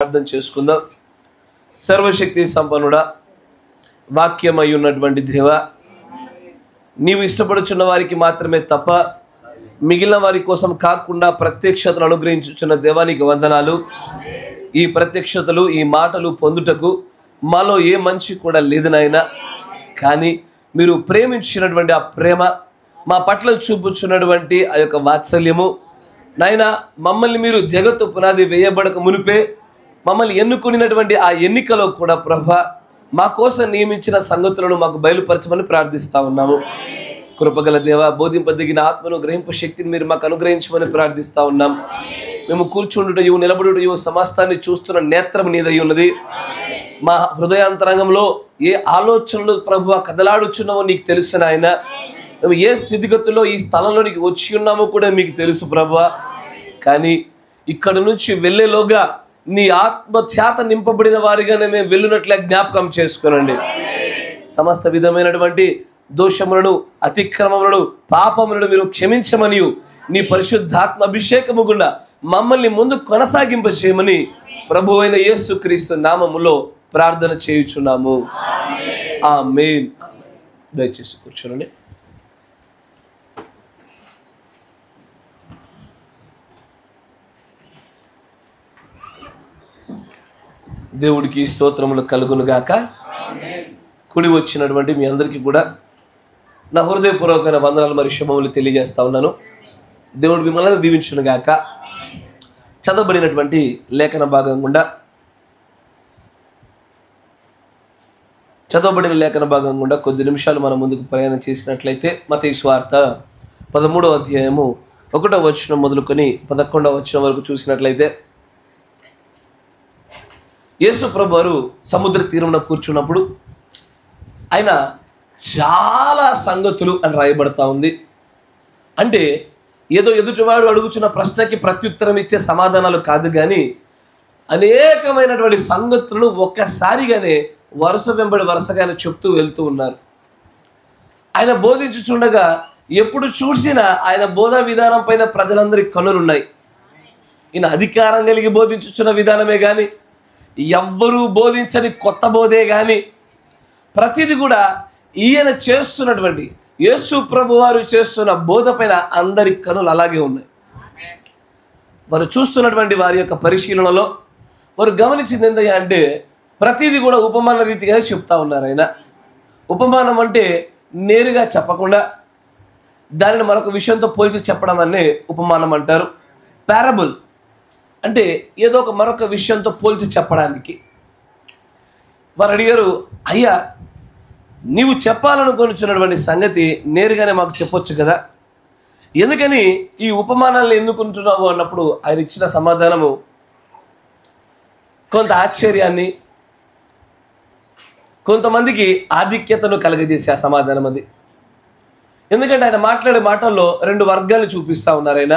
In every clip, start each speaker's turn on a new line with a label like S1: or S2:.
S1: ప్రార్థన చేసుకుందాం. సర్వశక్తి సంపన్నుడా, వాక్యమై ఉన్నటువంటి దేవా, నీవు ఇష్టపడుచున్న వారికి మాత్రమే తప్ప మిగిలిన వారి కోసం కాకుండా ప్రత్యక్షతను అనుగ్రహించుచున్న దేవానికి వందనాలు. ఈ ప్రత్యక్షతలు, ఈ మాటలు పొందుటకు మాలో ఏ మంచి కూడా లేదు నాయనా. కానీ మీరు ప్రేమించినటువంటి ఆ ప్రేమ, మా పట్ల చూపుచున్నటువంటి ఆ యొక్క వాత్సల్యము నాయనా, మమ్మల్ని మీరు జగత్తు పునాది వేయబడక మునిపే మమ్మల్ని ఎన్నుకున్నటువంటి ఆ ఎన్నికలో కూడా ప్రభా, మా కోసం నియమించిన సంగతులను మాకు బయలుపరచమని ప్రార్థిస్తూ ఉన్నాము. కృపగల దేవ, బోధింపదగిన ఆత్మను, గ్రహింపు శక్తిని మీరు మాకు అనుగ్రహించమని ప్రార్థిస్తూ ఉన్నాం. మేము కూర్చుండుటయు, నిలబడుటయు, సమస్తాన్ని చూస్తున్న నేత్రం నీదై ఉన్నది. మా హృదయాంతరంగంలో ఏ ఆలోచనలు ప్రభువా కదలాడుచున్నావో నీకు తెలుసు నాయన. మేము ఏ స్థితిగతుల్లో ఈ స్థలంలోనికి వచ్చి ఉన్నామో కూడా మీకు తెలుసు ప్రభువా. కానీ ఇక్కడ నుంచి వెళ్ళేలోగా నీ ఆత్మ చేత నింపబడిన వారిగానే మేము వెళ్ళినట్లే జ్ఞాపకం చేసుకునండి. సమస్త విధమైనటువంటి దోషములను, అతిక్రమములను, పాపములను మీరు క్షమించమని నీ పరిశుద్ధాత్మ అభిషేకము గుండా మమ్మల్ని ముందు కొనసాగింప చేయమని ప్రభువైన యేసుక్రీస్తు నామములో ప్రార్థన చేయుచున్నాము. ఆమేన్. దయచేసి కూర్చోండి. దేవుడికి స్తోత్రములు కలుగునుగాక. కుడి వచ్చినటువంటి మీ అందరికీ కూడా నా హృదయపూర్వకమైన వందనాలు మరియు శుభములు తెలియజేస్తా ఉన్నాను. దేవుడు మిమ్మల్ని దీవించునుగాక. చదవబడినటువంటి లేఖన భాగం గుండా కొద్ది నిమిషాలు మనం ముందుకు ప్రయాణం చేసినట్లయితే మత్తయి సువార్త 13వ అధ్యాయము 1వ వచనం మొదలుకొని 11వ వచనం వరకు చూసినట్లయితే, యేసు ప్రభు వారు సముద్ర తీరంలో కూర్చున్నప్పుడు ఆయన చాలా సంగతులు అని రాయబడతా ఉంది. అంటే ఏదో ఎదుటివాడు అడుగుచున్న ప్రశ్నకి ప్రత్యుత్తరం ఇచ్చే సమాధానాలు కాదు, కానీ అనేకమైనటువంటి సంగతులను ఒక్కసారిగానే వరుస వెంబడి వరుసగానే చెప్తూ వెళ్తూ ఉన్నారు. ఆయన బోధించుచుండగా ఎప్పుడు చూసినా ఆయన బోధా విధానం పైన ప్రజలందరికీ కన్నులున్నాయి. ఈయన అధికారం కలిగి బోధించుచున్న విధానమే కానీ, ఎవ్వరూ బోధించని కొత్త బోధే కానీ, ప్రతిది కూడా ఈయన చేస్తున్నటువంటి యేసు ప్రభు వారు చేస్తున్న బోధ పైన అందరి కనులు అలాగే ఉన్నాయి. వారు చూస్తున్నటువంటి వారి యొక్క పరిశీలనలో వారు గమనించింది ఏంటంటే, అంటే ప్రతిదీ కూడా ఉపమాన రీతిగానే చెప్తా ఉన్నారు. ఆయన ఉపమానం అంటే నేరుగా చెప్పకుండా దానిని మరొక విషయంతో పోల్చి చెప్పడం అనే ఉపమానం అంటారు. పారబుల్ అంటే ఏదో ఒక మరొక విషయంతో పోల్చి చెప్పడానికి. వారు అడిగారు, అయ్యా నీవు చెప్పాలనుకొనిచున్నటువంటి సంగతి నేరుగానే మాకు చెప్పొచ్చు కదా, ఎందుకని ఈ ఉపమానాలను ఎందుకుంటున్నావు అన్నప్పుడు ఆయన ఇచ్చిన సమాధానము కొంత ఆశ్చర్యాన్ని, కొంతమందికి ఆధిక్యతను కలగజేసే ఆ సమాధానం అది. ఎందుకంటే ఆయన మాట్లాడే మాటల్లో రెండు వర్గాలు చూపిస్తూ ఉన్నారు. ఆయన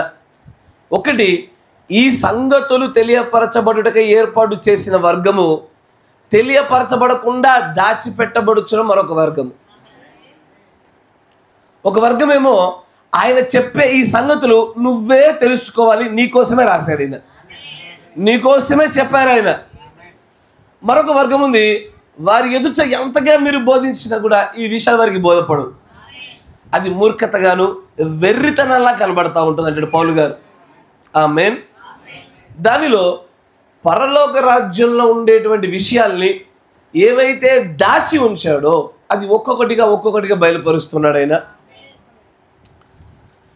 S1: ఒకటి, ఈ సంగతులు తెలియపరచబడుటకై ఏర్పాటు చేసిన వర్గము, తెలియపరచబడకుండా దాచిపెట్టబడుచున్న మరొక వర్గము. ఒక వర్గమేమో ఆయన చెప్పే ఈ సంగతులు నువ్వే తెలుసుకోవాలి, నీకోసమే రాశాడు ఆయన, నీకోసమే చెప్పారు ఆయన. మరొక వర్గం ఉంది, వారి ఎదుట ఎంతగా మీరు బోధించినా కూడా ఈ విషయాలు వారికి బోధపడు, అది మూర్ఖతగాను వెర్రితనంలా కనబడతా ఉంటుంది అంటాడు పౌలు గారు. ఆమేన్. దానిలో పరలోక రాజ్యంలో ఉండేటువంటి విషయాల్ని ఏవైతే దాచి ఉంచాడో అది ఒక్కొక్కటిగా బయలుపరుస్తున్నాడు ఆయన.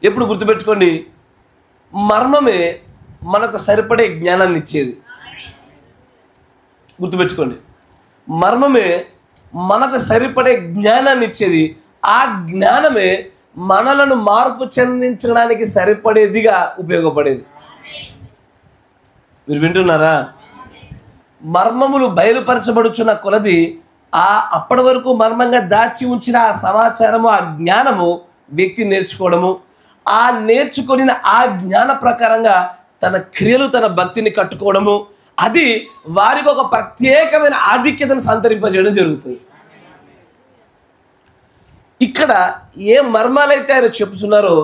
S1: ఎప్పుడు గుర్తుపెట్టుకోండి, మర్మమే మనకు సరిపడే జ్ఞానాన్ని ఇచ్చేది. గుర్తుపెట్టుకోండి, మర్మమే మనకు సరిపడే జ్ఞానాన్ని ఇచ్చేది. ఆ జ్ఞానమే మనలను మార్పు చెందించడానికి సరిపడేదిగా ఉపయోగపడేది. మీరు వింటున్నారా? మర్మములు బయలుపరచబడుచున్న కొలది అప్పటి వరకు మర్మంగా దాచి ఉంచిన ఆ సమాచారము, ఆ జ్ఞానము వ్యక్తి నేర్చుకోవడము, ఆ నేర్చుకుని ఆ జ్ఞాన ప్రకారంగా తన క్రియలు, తన భక్తిని కట్టుకోవడము, అది వారికి ఒక ప్రత్యేకమైన ఆధిక్యతను సంతరింపజేయడం జరుగుతుంది. ఇక్కడ ఏ మర్మాలైతే ఆయన చెప్తున్నారో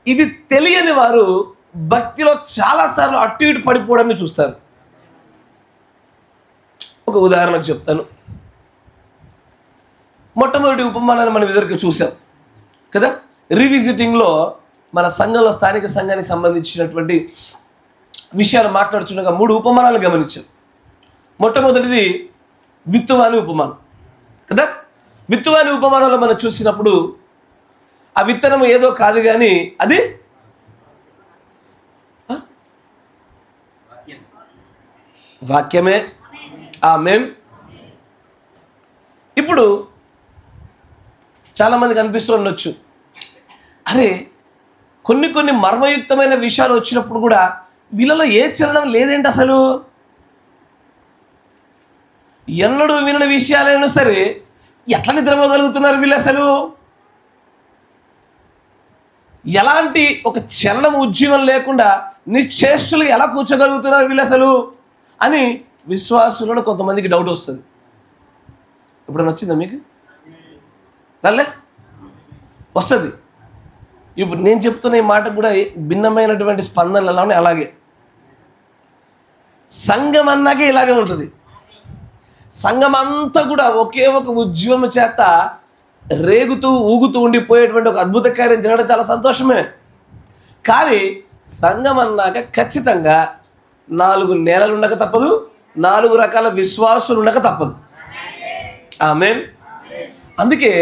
S1: ఇది తెలియని వారు భక్తిలో చాలాసార్లు అటు ఇటు పడిపోవడాన్ని చూస్తారు. ఒక ఉదాహరణకు చెప్తాను. మొట్టమొదటి ఉపమానాన్ని మనం ఎదురుగా చూసాం కదా. రీవిజిటింగ్లో మన సంఘంలో స్థానిక సంఘానికి సంబంధించినటువంటి విషయాలు మాట్లాడుచుండగా 3 ఉపమానాలు గమనించాం. మొట్టమొదటిది విత్తువాని ఉపమానం కదా. విత్తువాని ఉపమానంలో మనం చూసినప్పుడు ఆ విత్తనం ఏదో కాదు కానీ అది వాక్యమే. ఆమేన్. ఇప్పుడు చాలామందికి అనిపిస్తూ ఉండొచ్చు, అరే కొన్ని మర్మయుక్తమైన విషయాలు వచ్చినప్పుడు కూడా వీళ్ళలో ఏ చలనం లేదేంటి అసలు? ఎన్నడూ వినని విషయాలైనా సరే ఎట్లా నిద్రపోగలుగుతున్నారు వీళ్ళు? అసలు ఎలాంటి ఒక చలనం ఉద్యమం లేకుండా నిశ్చేష్టులు ఎలా కూర్చోగలుగుతున్నారు వీళ్ళు అసలు అని విశ్వాసులను కొంతమందికి డౌట్ వస్తుంది. ఇప్పుడు వచ్చిందా మీకు? రాలే? వస్తుంది. ఇప్పుడు నేను చెప్తున్న ఈ మాటకు కూడా భిన్నమైనటువంటి స్పందనలు ఎలా ఉన్నాయి. అలాగే సంఘం అన్నాకే ఇలాగే ఉంటుంది. సంఘం అంతా కూడా ఒకే ఒక ఉద్యమం చేత రేగుతూ ఊగుతూ ఉండిపోయేటువంటి ఒక అద్భుత కార్యం జరగడం చాలా సంతోషమే. కానీ సంఘం అన్నాక ఖచ్చితంగా 4 నేలలు ఉండక తప్పదు, 4 రకాల విశ్వాసులు ఉండక తప్పదు. ఆమేన్. అందుకే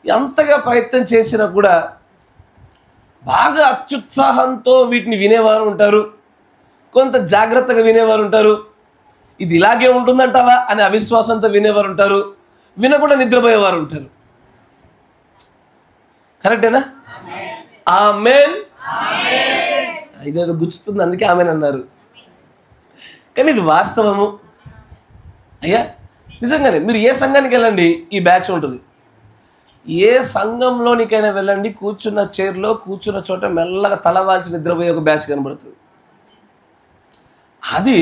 S1: ఎంతగా ప్రయత్నం చేసినా కూడా బాగా అత్యుత్సాహంతో వీటిని వినేవారు ఉంటారు, కొంత జాగ్రత్తగా వినేవారు ఉంటారు. ఇది ఇలాగే ఉంటుందంటావా అని అవిశ్వాసంతో వినేవారు ఉంటారు, వినకుండా నిద్రపోయేవారు ఉంటారు. కరెక్టేనా? ఆమేన్. ఇదేదో గుచ్చుతుంది, అందుకే ఆమేన్ అన్నారు. కానీ ఇది వాస్తవము. అయ్యా నిజంగానే మీరు ఏ సంఘానికి వెళ్ళండి ఈ బ్యాచ్ ఉంటుంది. ఏ సంఘంలోనికైనా వెళ్ళండి, కూర్చున్న చైర్లో కూర్చున్న చోట మెల్లగా తలవాల్చి నిద్రపోయే ఒక బ్యాచ్ కనబడుతుంది. అది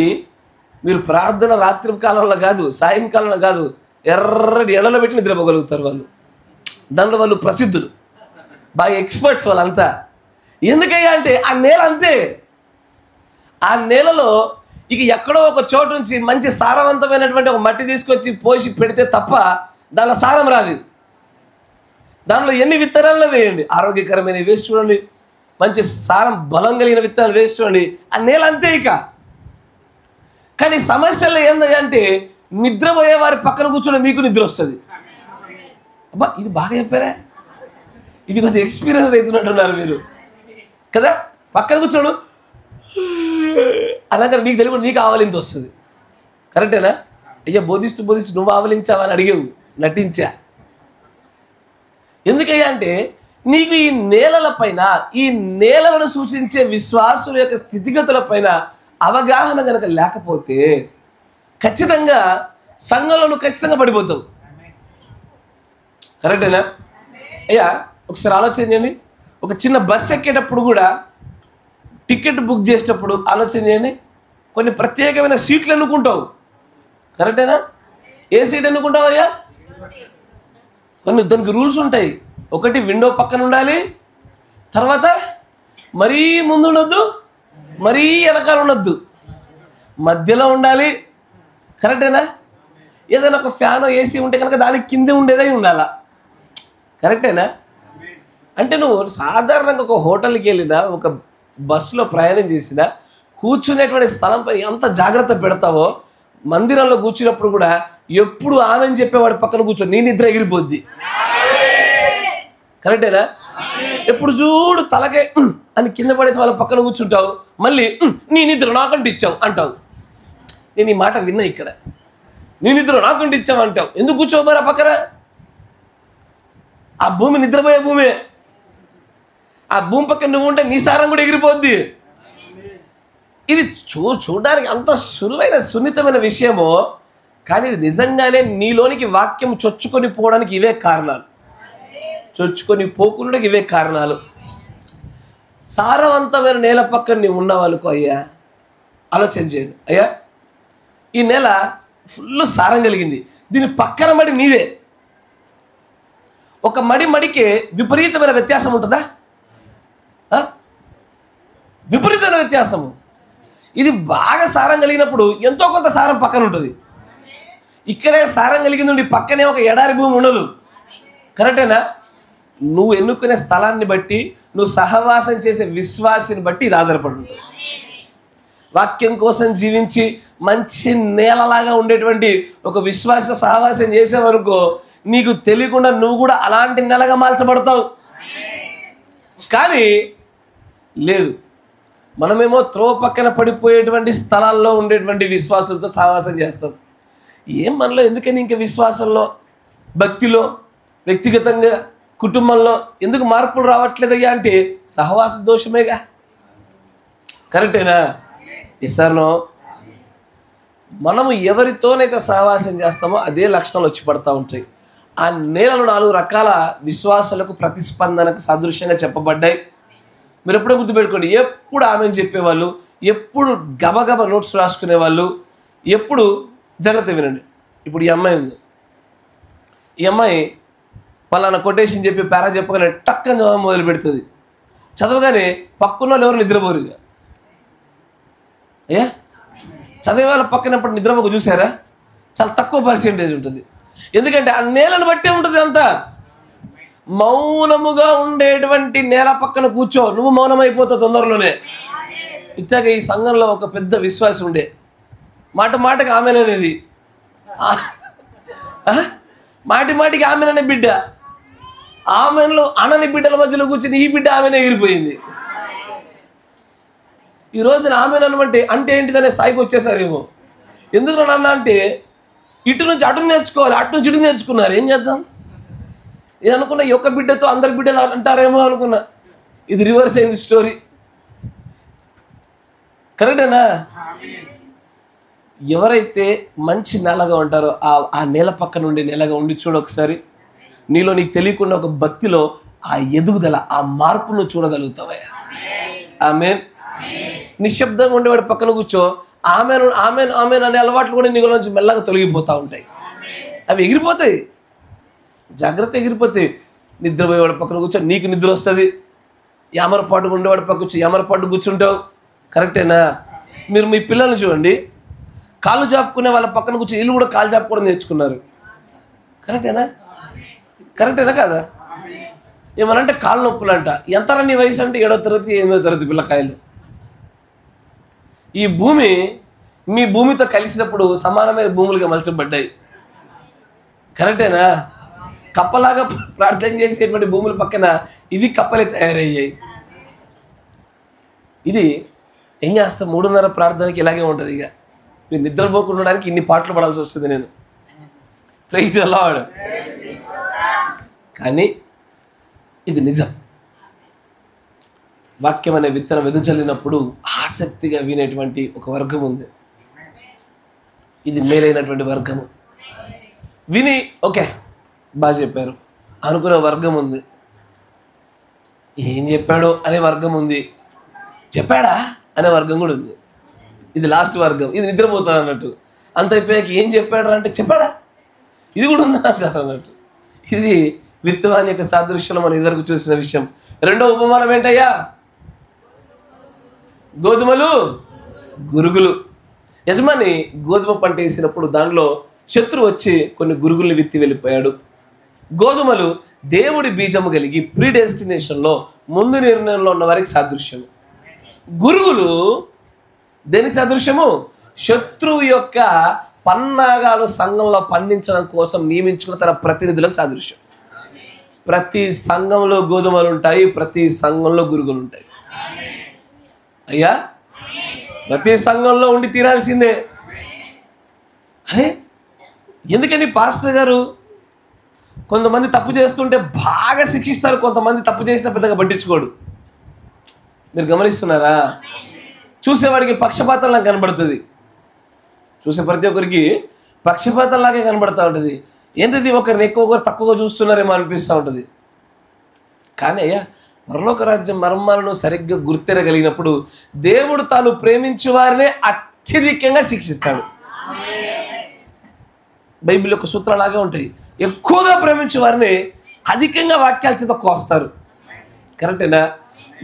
S1: మీరు ప్రార్థన రాత్రి కాలంలో కాదు, సాయంకాలంలో కాదు, ఎర్రటి ఎడలో పెట్టి నిద్రపోగలుగుతారు వాళ్ళు. దాంట్లో వాళ్ళు ప్రసిద్ధులు, బాగా ఎక్స్పర్ట్స్ వాళ్ళంతా. ఎందుకయ్యా అంటే ఆ నేల అంతే. ఆ నేలలో ఇక ఎక్కడో ఒక చోటు నుంచి మంచి సారవంతమైనటువంటి ఒక మట్టి తీసుకొచ్చి పోసి పెడితే తప్ప దానిలో సారం రాదు. దానిలో ఎన్ని విత్తనాలు వేయండి, ఆరోగ్యకరమైన వేసి చూడండి, మంచి సారం బలం కలిగిన విత్తనాలు వేసి చూడండి, ఆ నేల అంతే. ఇక కానీ సమస్యలు ఏంటంటే నిద్రపోయే వారి పక్కన కూర్చొని మీకు నిద్ర వస్తుంది. అబ్బా ఇది బాగా చెప్పారా, ఇది కొంచెం ఎక్స్పీరియన్స్ అవుతున్నట్టున్నారు మీరు కదా. పక్కన కూర్చోడు అలాగే నీకు తెలియదు, నీకు ఆవలింత వస్తుంది. కరెక్టేనా? అయ్యా బోధిస్తూ నువ్వు ఆవలించావా అని అడిగేవు, నటించా. ఎందుకయ్యా అంటే నీకు ఈ నేలల పైన, ఈ నేలలను సూచించే విశ్వాసుల యొక్క స్థితిగతుల పైన అవగాహన కనుక లేకపోతే ఖచ్చితంగా సంఘంలో నువ్వు ఖచ్చితంగా పడిపోతావు. కరెక్టేనా? అయ్యా ఒకసారి ఆలోచన చేయండి. ఒక చిన్న బస్ ఎక్కేటప్పుడు కూడా టికెట్ బుక్ చేసేటప్పుడు ఆలోచన చేయండి, కొన్ని ప్రత్యేకమైన సీట్లు ఎన్నుకుంటావు. కరెక్టేనా? ఏ సీట్ ఎన్నుకుంటావు అయ్యా? కొన్ని దానికి రూల్స్ ఉంటాయి. ఒకటి విండో పక్కన ఉండాలి, తర్వాత మరీ ముందు ఉండొద్దు, మరీ వెనకాల ఉండొద్దు, మధ్యలో ఉండాలి. కరెక్టేనా? ఏదైనా ఒక ఫ్యాన్ ఏసీ ఉంటే కనుక దానికి కింద ఉండేదై ఉండాలా. కరెక్టేనా? అంటే నువ్వు సాధారణంగా ఒక హోటల్కి వెళ్ళినా, ఒక బస్సులో ప్రయాణం చేసినా కూర్చునేటువంటి స్థలంపై ఎంత జాగ్రత్త పెడతావో, మందిరంలో కూర్చున్నప్పుడు కూడా ఎప్పుడు ఆమెను చెప్పేవాడు పక్కన కూర్చో, నీ నిద్ర ఎగిరిపోద్ది. కరెక్టేనా? ఎప్పుడు చూడు తలకే అని కింద పడేసి వాళ్ళ పక్కన కూర్చుంటావు, మళ్ళీ నీ నిద్ర నాకంటే ఇచ్చావు అంటావు. నేను ఈ మాట విన్నా ఇక్కడ. నీ నిద్ర నాకంటే ఇచ్చావు అంటావు. ఎందుకు కూర్చోవు మరి ఆ పక్కన? ఆ భూమి నిద్రపోయే భూమే. ఆ భూమి పక్కన నువ్వు ఉంటే నీ సారం కూడా ఎగిరిపోద్ది. ఇది చూడడానికి అంత సులువైన సున్నితమైన విషయమో, కానీ ఇది నిజంగానే నీలోనికి వాక్యం చొచ్చుకొని పోవడానికి ఇవే కారణాలు. చొచ్చుకొని పోకుండా ఇవే కారణాలు. సారవంతమైన నేల పక్కన నీవు ఉన్నావనుకో అయ్యా, ఆలోచన చేయండి. అయ్యా ఈ నేల ఫుల్ సారం కలిగింది, దీని పక్కన మడి నీదే. ఒక మడికే విపరీతమైన వ్యత్యాసం ఉంటుందా? విపరీతమైన వ్యత్యాసము. ఇది బాగా సారం కలిగినప్పుడు ఎంతో కొంత సారం పక్కన ఉంటుంది. ఇక్కడే సారం కలిగింది ఉండి పక్కనే ఒక ఎడారి భూమి ఉండదు. కరెక్టేనా? నువ్వు ఎన్నుకునే స్థలాన్ని బట్టి, నువ్వు సహవాసం చేసే విశ్వాసిని బట్టి ఇది ఆధారపడి ఉంటుంది. వాక్యం కోసం జీవించి మంచి నేలలాగా ఉండేటువంటి ఒక విశ్వాస సహవాసం చేసేవనుకో, నీకు తెలియకుండా నువ్వు కూడా అలాంటి నెలగా మార్చబడతావు. కానీ లేదు, మనమేమో త్రోవ పక్కన పడిపోయేటువంటి స్థలాల్లో ఉండేటువంటి విశ్వాసులతో సహవాసం చేస్తాం. ఏం మనలో ఎందుకని ఇంకా విశ్వాసంలో, భక్తిలో, వ్యక్తిగతంగా, కుటుంబంలో ఎందుకు మార్పులు రావట్లేదయ్యా అంటే సహవాస దోషమేగా. కరెక్టేనా? ఇసానో మనము ఎవరితోనైతే సహవాసం చేస్తామో అదే లక్షణాలు వచ్చి పడతా ఉంటాయి. ఆ నేలలు 4 రకాల విశ్వాసాలకు ప్రతిస్పందనకు సాదృశ్యంగా చెప్పబడ్డాయి. మీరు ఎప్పుడో గుర్తుపెట్టుకోండి, ఎప్పుడు ఆమెను చెప్పేవాళ్ళు, ఎప్పుడు గబగబ నోట్స్ రాసుకునేవాళ్ళు, ఎప్పుడు జాగ్రత్త వినండి. ఇప్పుడు ఈ అమ్మాయి ఉంది, ఈ అమ్మాయి పలానా కొటేషన్ చెప్పి పేరా చెప్పగానే టక్కని చదవడం మొదలు పెడుతుంది. చదవగానే పక్కన వాళ్ళు ఎవరు నిద్రపోరుగా. అయ్యా, చదివే వాళ్ళ పక్కనప్పుడు నిద్రపోక చూసారా? చాలా తక్కువ పర్సెంటేజ్ ఉంటుంది. ఎందుకంటే ఆ నేలను బట్టే ఉంటుంది అంతా. మౌనముగా ఉండేటువంటి నేల పక్కన కూర్చో, నువ్వు మౌనమైపోతావు తొందరలోనే. ఇచ్చాక ఈ సంఘంలో ఒక పెద్ద విశ్వాసం ఉండే, మాట మాటకి ఆమెననేది, మాటి మాటికి ఆమెననే బిడ్డ, ఆమెలో అనని బిడ్డల మధ్యలో కూర్చుని ఈ బిడ్డ ఆమెనే ఎగిరిపోయింది. ఈ రోజున ఆమెనమంటే అంటే ఏంటిదనే స్థాయికి వచ్చేసారేమో. ఎందుకు నాన్న అంటే ఇటు నుంచి అటు నేర్చుకోవాలి, అటు నుంచి ఇటు నేర్చుకున్నారు. ఏం చేద్దాం? ఇది అనుకున్నా ఈ ఒక్క బిడ్డతో అందరి బిడ్డలు అంటారేమో అనుకున్నా. ఇది రివర్స్ అయింది స్టోరీ. కరెక్టేనా? ఎవరైతే మంచి నెలగా ఉంటారో ఆ నేల పక్కన ఉండే నెలగా ఉండి చూడ ఒకసారి. నీలో నీకు తెలియకుండా ఒక భక్తిలో ఆ ఎదుగుదల, ఆ మార్పును చూడగలుగుతావయ్యా. ఆమేన్. నిశ్శబ్దంగా ఉండేవాడి పక్కన కూర్చో, ఆమెను ఆమెను ఆమెను అనే అలవాట్లు కూడా నీలో నుంచి మెల్లగా తొలగిపోతూ ఉంటాయి. అవి ఎగిరిపోతాయి, జాగ్రత్త ఎగిరిపోతాయి. నిద్రపోయేవాడి పక్కన కూర్చో, నీకు నిద్ర వస్తుంది. యామరపాటు ఉండేవాడి పక్క కూర్చో, యామరపాటు కూర్చుంటావు. కరెక్టేనా? మీరు మీ పిల్లల్ని చూడండి, కాళ్ళు చాపుకునే వాళ్ళ పక్కన కూర్చో, వీళ్ళు కూడా కాళ్ళు చాపుకోవడం నేర్చుకున్నారు. కరెక్టేనా? కరెక్టేనా కాదా? ఏమనంటే కాళ్ళు నొప్పులు అంట. ఎంతరా నీ వయసు అంటే 7వ తరగతి 8వ తరగతి పిల్లకాయలు. ఈ భూమి మీ భూమితో కలిసినప్పుడు సమానమైన భూములుగా మలచబడ్డాయి. కరెక్టేనా? కప్పలాగా ప్రార్థన చేసేటువంటి భూముల పక్కన ఇవి కప్పలే తయారయ్యాయి. ఇది ఏం చేస్తా, 3:30 ప్రార్థనకి ఇలాగే ఉంటుంది. ఇక మీరు నిద్రపోకుండా ఉండడానికి ఇన్ని పాటలు పడాల్సి వస్తుంది నేను. Praise the lord. కానీ ఇది నిజం. వాక్యం అనే విత్తనం వెదజల్లినప్పుడు ఆసక్తిగా వినేటువంటి ఒక వర్గం ఉంది. ఇది మేలైనటువంటి వర్గము. విని ఓకే బాగా చెప్పారు అనుకునే వర్గం ఉంది. ఏం చెప్పాడో అనే వర్గం ఉంది. చెప్పాడా అనే వర్గం కూడా ఉంది. ఇది లాస్ట్ వర్గం. ఇది నిద్రపోతాను అన్నట్టు. అంత అయిపోయాక ఏం చెప్పాడు అంటే చెప్పాడా, ఇది కూడా ఉందా అంటారు అన్నట్టు. ఇది విత్తనాన్ని యొక్క సాదృశ్యంలో మనం ఇదివరకు చూసిన విషయం. రెండో ఉపమానం ఏంటయ్యా? గోధుమలు, గురుగులు. యజమాని గోధుమ పంట వేసినప్పుడు దానిలో శత్రువు వచ్చి కొన్ని గురుగుల్ని విత్తి వెళ్ళిపోయాడు. గోధుమలు దేవుడి బీజము కలిగి ప్రీడెస్టినేషన్లో ముందు నిర్ణయంలో ఉన్న వారికి సాదృశ్యము. గురుగులు దేనికి సాదృశ్యము? శత్రువు యొక్క పన్నాగాలు సంఘంలో పండించడం కోసం నియమించుకున్న తన ప్రతినిధులకు సాదృశ్యం. ప్రతి సంఘంలో గోధుమలు ఉంటాయి, ప్రతి సంఘంలో గురుగులు ఉంటాయి. అయ్యా, ప్రతి సంఘంలో ఉండి తీరాల్సిందే. అరే ఎందుకని పాస్టర్ గారు కొంతమంది తప్పు చేస్తుంటే బాగా శిక్షిస్తారు, కొంతమంది తప్పు చేసినా పెద్దగా పట్టించుకోడు. మీరు గమనిస్తున్నారా? చూసేవాడికి పక్షపాతంలా కనబడుతుంది. చూసే ప్రతి ఒక్కరికి పక్షపాతంలాగే కనబడుతూ ఉంటుంది. ఏంటిది, ఒకరిని ఎక్కువ ఒకరు తక్కువగా చూస్తున్నారేమో అనిపిస్తూ ఉంటుంది. కానీ అయ్యా, పరలోక రాజ్యం మర్మాలను సరిగ్గా గుర్తెరగలిగినప్పుడు దేవుడు తాను ప్రేమించే వారినే అత్యధికంగా శిక్షిస్తాడు. బైబిల్ యొక్క సూత్రాలాగే ఉంటాయి. ఎక్కువగా ప్రేమించే వారిని అధికంగా వాక్యాల చేత కోస్తారు. కరెక్టేనా?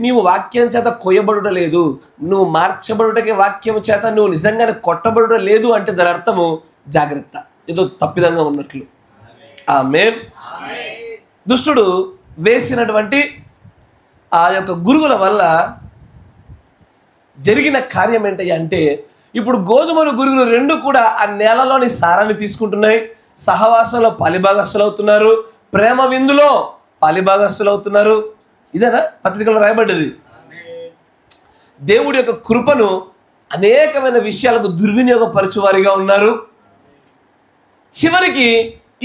S1: నీవు వాక్యం చేత కొయ్యబడుట లేదు, నువ్వు మార్చబడుటకే వాక్యం చేత నువ్వు నిజంగానే కొట్టబడుట లేదు అంటే దాని అర్థము జాగ్రత్త. ఏదో తప్పిదంగా ఉన్నట్లు. ఆమేన్. దుష్టుడు వేసినటువంటి ఆ యొక్క గురుగుల వల్ల జరిగిన కార్యం ఏంటయ్యా అంటే, ఇప్పుడు గోధుమలు గురుగులు రెండు కూడా ఆ నేలలోని సారాన్ని తీసుకుంటున్నాయి. సహవాసంలో పాలిభాగస్తులు అవుతున్నారు, ప్రేమ విందులో పాలిభాగస్తులు అవుతున్నారు. ఇదేనా పత్రికలో రాయబడ్డది? దేవుడి యొక్క కృపను అనేకమైన విషయాలకు దుర్వినియోగపరచువారిగా ఉన్నారు. చివరికి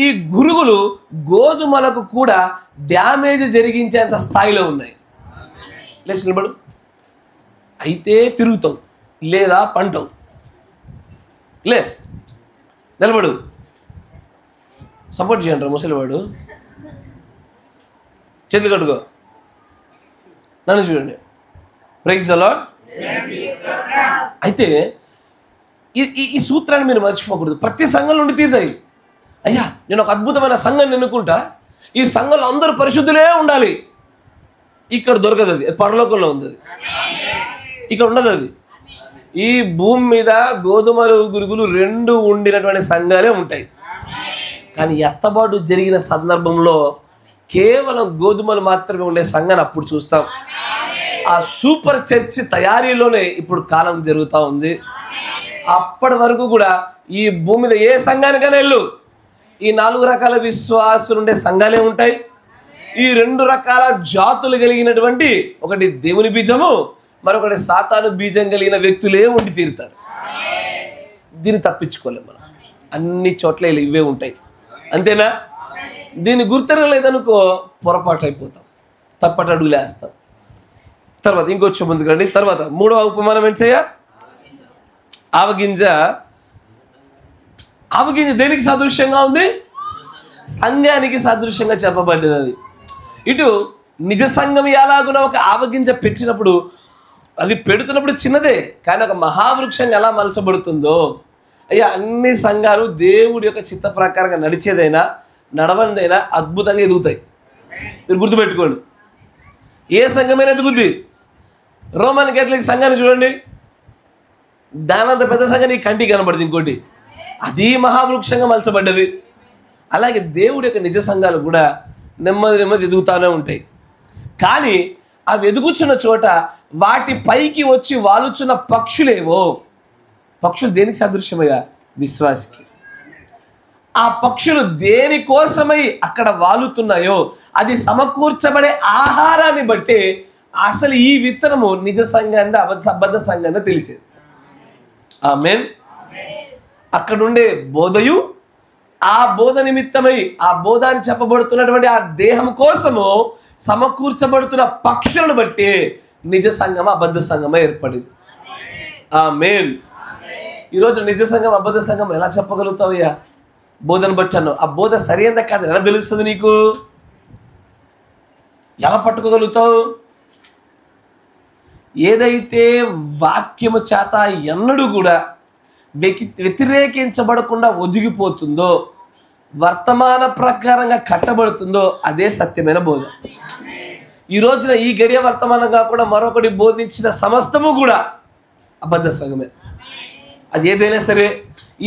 S1: ఈ గురుగులు గోధుమలకు కూడా డ్యామేజ్ జరిగించేంత స్థాయిలో ఉన్నాయి. లేచి నిలబడు. అయితే తిరుగుతావు, లేదా పంటవు. లే, నిలబడు. సపోర్ట్ చేయండి రా ముసలివాడు. చేతులు కట్టుకో, నన్ను చూడండి. Praise the lord. అయితే ఈ సూత్రాన్ని మీరు మర్చిపోకూడదు. ప్రతి సంఘం నుండి తీరుతాయి. అయ్యా, నేను ఒక అద్భుతమైన సంఘాన్ని ఎన్నుకుంటా, ఈ సంఘంలో అందరూ పరిశుద్ధులే ఉండాలి. ఇక్కడ దొరకదు, అది పరలోకంలో ఉంది. అది ఇక్కడ ఉండదు. అది ఈ భూమి మీద గోధుమలు గురుగులు రెండు ఉండినటువంటి సంఘాలే ఉంటాయి. కానీ ఎత్తబాటు జరిగిన సందర్భంలో కేవలం గోధుమలు మాత్రమే ఉండే సంఘాన్ని అప్పుడు చూస్తాం. ఆ సూపర్ చర్చ్ తయారీలోనే ఇప్పుడు కాలం జరుగుతూ ఉంది. అప్పటి వరకు కూడా ఈ భూమి మీద ఏ సంఘానికైనా వెళ్ళు, ఈ 4 రకాల విశ్వాసులు ఉండే సంఘాలే ఉంటాయి. ఈ 2 రకాల జాతులు కలిగినటువంటి, ఒకటి దేవుని బీజము, మరొకటి సాతాను బీజం కలిగిన వ్యక్తులే ఉండి తీరుతారు. దీన్ని తప్పించుకోలేము మనం. అన్ని చోట్ల ఇవే ఉంటాయి. అంతేనా? దీన్ని గుర్తెరగలేదనుకో పొరపాటు అయిపోతాం, తప్పటి అడుగులు వేస్తాం. తర్వాత ఇంకొచ్చే ముందుకు రండి. తర్వాత 3వ ఉపమానం ఏంటి చెయ్య? ఆవగింజ. ఆవగింజ దేనికి సాదృశ్యంగా ఉంది? సంఘానికి సాదృశ్యంగా చెప్పబడ్డది. అది ఇటు నిజ సంఘం ఎలాగున ఒక ఆవగింజ పెట్టినప్పుడు, అది పెడుతున్నప్పుడు చిన్నదే, కానీ ఒక మహావృక్షంగా ఎలా మలచబడుతుందో, అయ్యా అన్ని సంఘాలు దేవుడి యొక్క చిత్త ప్రకారంగా నడిచేదైనా నడవందైనా అద్భుతంగా ఎదుగుతాయి. మీరు గుర్తుపెట్టుకోండి. ఏ సంఘమైనా ఎదుగుద్ది. రోమన్ కేథలిక్ సంఘాన్ని చూడండి, దానంత పెద్ద సంఘాన్ని కంటికి కనబడుతుంది. ఇంకోటి అది మహావృక్షంగా మలచబడ్డది. అలాగే దేవుడి యొక్క నిజ సంఘాలు కూడా నెమ్మది నెమ్మది ఎదుగుతూనే ఉంటాయి. కానీ అవి ఎదుగుచున్న చోట వాటి పైకి వచ్చి వాలుచున్న పక్షులేవో, పక్షులు దేనికి సదృశ్యమయ్యా? విశ్వాసికి. ఆ పక్షులు దేనికోసమై అక్కడ వాలుతున్నాయో అది సమకూర్చబడే ఆహారాన్ని బట్టి అసలు ఈ విత్తనము నిజ సంఘాన్ని అబద్ధ సంఘాన్ని తెలిసేది. ఆమేన్. అక్కడుండే బోధయు, ఆ బోధ నిమిత్తమై ఆ బోధాన్ని చెప్పబడుతున్నటువంటి ఆ దేహం కోసము సమకూర్చబడుతున్న పక్షులను బట్టి నిజ సంఘం అబద్ధ సంఘమే ఏర్పడింది. ఆమేన్. ఈరోజు నిజ సంఘం అబద్ధ సంఘం ఎలా చెప్పగలుగుతావయ్యా? బోధను బట్టి అన్నావు. ఆ బోధ సరైనదా కాదు ఎలా తెలుస్తుంది నీకు? ఎలా పట్టుకోగలుగుతావు? ఏదైతే వాక్యము చేత ఎన్నడూ కూడా వ్యతిరేకించబడకుండా ఒదిగిపోతుందో, వర్తమాన ప్రకారంగా కట్టబడుతుందో అదే సత్యమైన బోధ. ఈ రోజున ఈ గడియ వర్తమానం కాకుండా మరొకటి బోధించిన సమస్తము కూడా అబద్ధ సంఘమే. అది ఏదైనా సరే,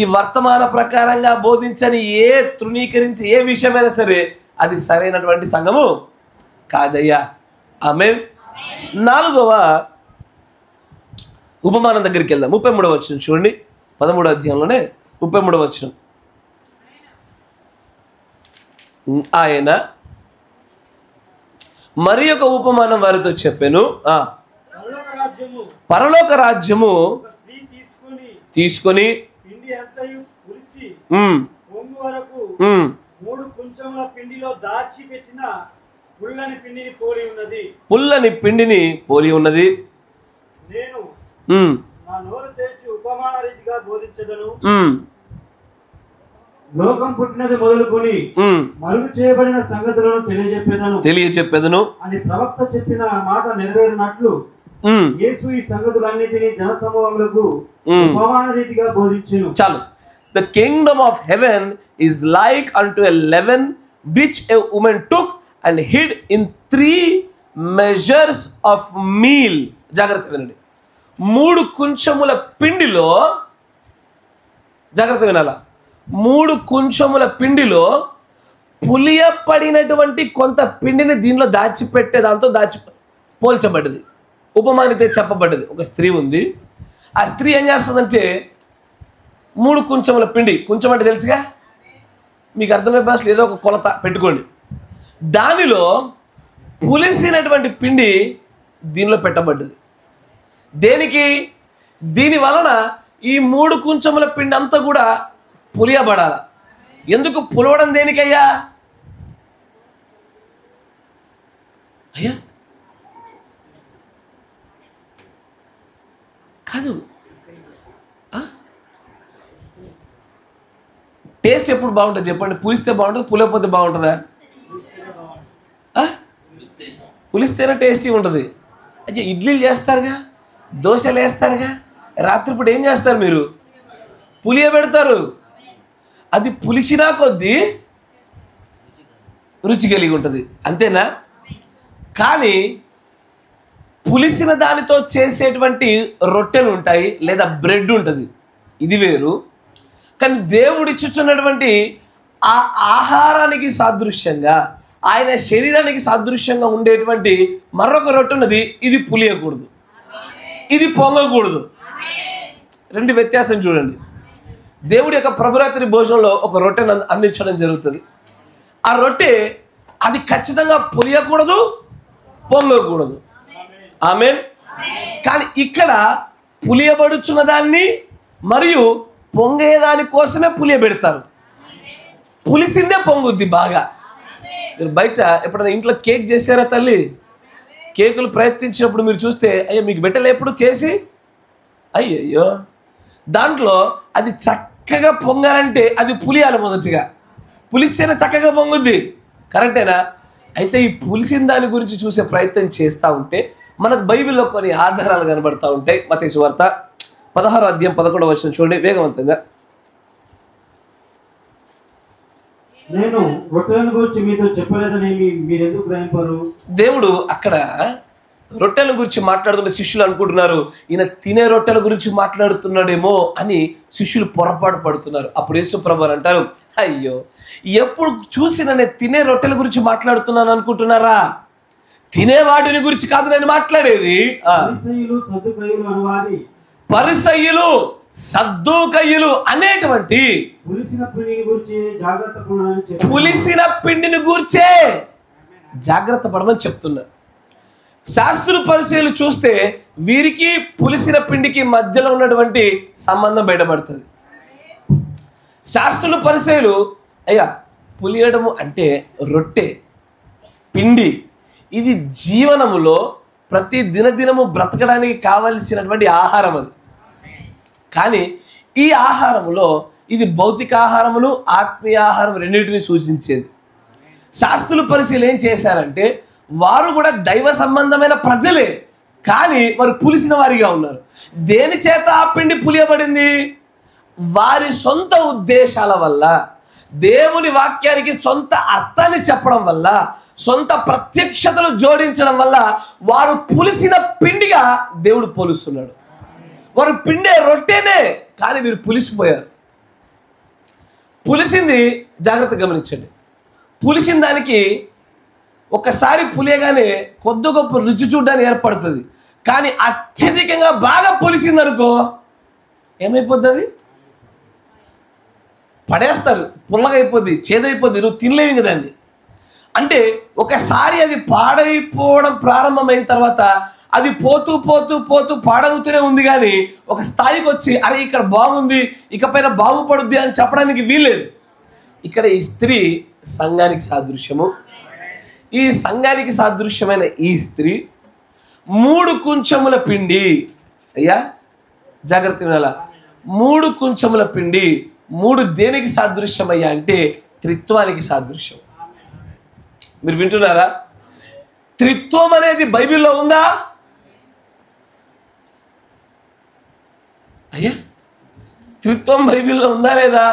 S1: ఈ వర్తమాన ప్రకారంగా బోధించని తృణీకరించి ఏ విషయమైనా సరే అది సరైనటువంటి సంఘము కాదయ్యా. ఆమేన్. 4వ ఉపమానం దగ్గరికి వెళ్దాం. 33వ వచనం చూడండి. 13వ అధ్యాయంలోనే 33వ వచనం. ఆయన మరి ఒక ఉపమానం వారితో చెప్పాను. పరలోక రాజ్యము తీసుకొని పుల్లని పిండిని పోలి ఉన్నది.
S2: లోకం పుట్టినది మొదలుకొని మరుగు చేయబడిన సంగతులను తెలియజెప్పెదను అని ప్రవక్త చెప్పిన మాట నెరవేరినట్లు యేసు ఈ సంగతులన్నిటినీ జన సమూహములకు ఉపమాన రీతిగా బోధించెను.
S1: చాలు. The kingdom of heaven is like unto a leaven which a woman took and hid in 3 measures of meal. జాగ్రత్త వినండి. 3 కుంచముల పిండిలో, జాగ్రత్త వినాలా, 3 కుంచముల పిండిలో పులియపడినటువంటి కొంత పిండిని దీనిలో దాచిపెట్టే దాంతో పోల్చబడ్డది. ఉపమానితే చెప్పబడ్డది. ఒక స్త్రీ ఉంది. ఆ స్త్రీ ఏం చేస్తుందంటే 3 కుంచముల పిండి, కొంచెం అంటే తెలుసుగా, మీకు అర్థమయ్యే భాషలో ఏదో ఒక కొలత పెట్టుకోండి. దానిలో పులిసినటువంటి పిండి దీనిలో పెట్టబడ్డది. దేనికి? దీని వలన ఈ 3 కుంచముల పిండి అంతా కూడా పులియబడాల. ఎందుకు పులవడం? దేనికయ్యా? అయ్యా కాదు, టేస్ట్ ఎప్పుడు బాగుంటుంది చెప్పండి? పులిస్తే బాగుంటుంది, పులియకపోతే బాగుంటుందా? పులిస్తేనే టేస్టీ ఉంటుంది. అయితే ఇడ్లీలు చేస్తారుగా, దోశలు వేస్తారుగా, రాత్రిపూట ఏం చేస్తారు మీరు? పులియ పెడతారు. అది పులిసినా కొద్దీ రుచి కలిగి ఉంటుంది, అంతేనా? కానీ పులిసిన దానితో చేసేటువంటి రొట్టెలు ఉంటాయి, లేదా బ్రెడ్ ఉంటుంది, ఇది వేరు. కానీ దేవుడు ఇచ్చుచున్నటువంటి ఆ ఆహారానికి సాదృశ్యంగా, ఆయన శరీరానికి సాదృశ్యంగా ఉండేటువంటి మరొక రొట్టె ఉన్నది. ఇది పులియకూడదు, ఇది పొంగకూడదు. 2 వ్యత్యాసం చూడండి. దేవుడి యొక్క ప్రభురాత్రి భోజనంలో ఒక రొట్టెను అందించడం జరుగుతుంది. ఆ రొట్టె అది ఖచ్చితంగా పులియకూడదు, పొంగకూడదు. ఆమేన్. కానీ ఇక్కడ పులియబడుచున్న దాన్ని మరియు పొంగేదాని కోసమే పులియబెడతారు. పులిసిందే పొంగుద్ది బాగా. మీరు బయట ఎప్పుడైనా ఇంట్లో కేక్ చేశారా తల్లి? కేకులు ప్రయత్నించినప్పుడు మీరు చూస్తే, అయ్యో మీకు పెట్టలే ఎప్పుడు చేసి, అయ్యయ్యో దాంట్లో అది చక్కగా పొంగాలంటే అది పులియాలి. మొదటిగా పులిస్తేనే చక్కగా పొంగుద్ది, కరెక్టేనా? అయితే ఈ పులిసిన దాని గురించి చూసే ప్రయత్నం చేస్తూ ఉంటే మనకు బైబిల్లో కొన్ని ఆధారాలు కనబడతా ఉంటాయి. మత్తయి సువార్త 16వ అధ్యాయం 11వ వచనం చూడండి వేగవంతంగా.
S2: నేను రొట్టెలను గురించి మీతో చెప్పలేదని మీరెందుకు గ్రహింపరు? దేవుడు
S1: అక్కడ రొట్టెల గురించి మాట్లాడుతుంటే శిష్యులు అనుకుంటున్నారు ఈయన తినే రొట్టెల గురించి మాట్లాడుతున్నాడేమో అని శిష్యులు పొరపాటు పడుతున్నారు. అప్పుడు యేసుప్రభువు అంటారు, అయ్యో ఎప్పుడు చూసినా నేను తినే రొట్టెల గురించి మాట్లాడుతున్నాను అనుకుంటున్నారా? తినే వాటిని గురించి కాదు నేను మాట్లాడేది. పరిసయ్యులు సద్దూకయ్యులు అనేటువంటి పులిసిన పిండిని గూర్చే జాగ్రత్త పడమని చెప్తున్నా. శాస్త్రులు పరిశీలు చూస్తే వీరికి పులిసిన పిండికి మధ్యలో ఉన్నటువంటి సంబంధం బయటపడుతుంది. శాస్త్రులు పరిశీలు అయ్యా పులియడము అంటే రొట్టె పిండి, ఇది జీవనములో ప్రతి దినదినము బ్రతకడానికి కావలసినటువంటి ఆహారం. అది కానీ ఈ ఆహారములో ఇది భౌతిక ఆహారమును ఆత్మీయ ఆహారం రెండింటిని సూచించేది. శాస్త్రులు పరిశీలు ఏం చేశారంటే వారు కూడా దైవ సంబంధమైన ప్రజలే, కానీ వారు పులిసిన వారిగా ఉన్నారు. దేని చేత ఆ పిండి పులియబడింది? వారి సొంత ఉద్దేశాల వల్ల, దేవుని వాక్యానికి సొంత అర్థాన్ని చెప్పడం వల్ల, సొంత ప్రత్యక్షతలు జోడించడం వల్ల వారు పులిసిన పిండిగా దేవుడు పోలుస్తున్నాడు. వారు పిండే రొట్టెనే, కానీ వీరు పులిసిపోయారు. పులిసింది జాగ్రత్త గమనించండి. పులిసిన దానికి ఒకసారి పులియగానే కొద్ది గొప్ప రుచి చూడడానికి ఏర్పడుతుంది. కానీ అత్యధికంగా బాగా పులిసింది అనుకో ఏమైపోద్ది? అది పడేస్తారు, పుల్లగా అయిపోద్ది, చేదైపోద్ది, నువ్వు తినలేవు కదా అండి. అంటే ఒకసారి అది పాడైపోవడం ప్రారంభమైన తర్వాత అది పోతూ పోతూ పోతూ పాడవుతూనే ఉంది. కానీ ఒక స్థాయికి వచ్చి అరే ఇక్కడ బాగుంది, ఇకపైన బాగుపడుద్ది అని చెప్పడానికి వీల్లేదు. ఇక్కడ ఈ స్త్రీ సంఘానికి సాదృశ్యము. ఈ సంఘానికి సాదృశ్యమైన ఈ స్త్రీ 3 కుంచముల పిండి, అయ్యా జాగ్రత్త వినాలా, 3 కుంచముల పిండి 3 దేనికి సాదృశ్యమయ్యా అంటే త్రిత్వానికి సాదృశ్యం. మీరు వింటున్నారా? త్రిత్వం అనేది బైబిల్లో ఉందా? అయ్యా త్రిత్వం బైబిల్లో ఉందా లేదా?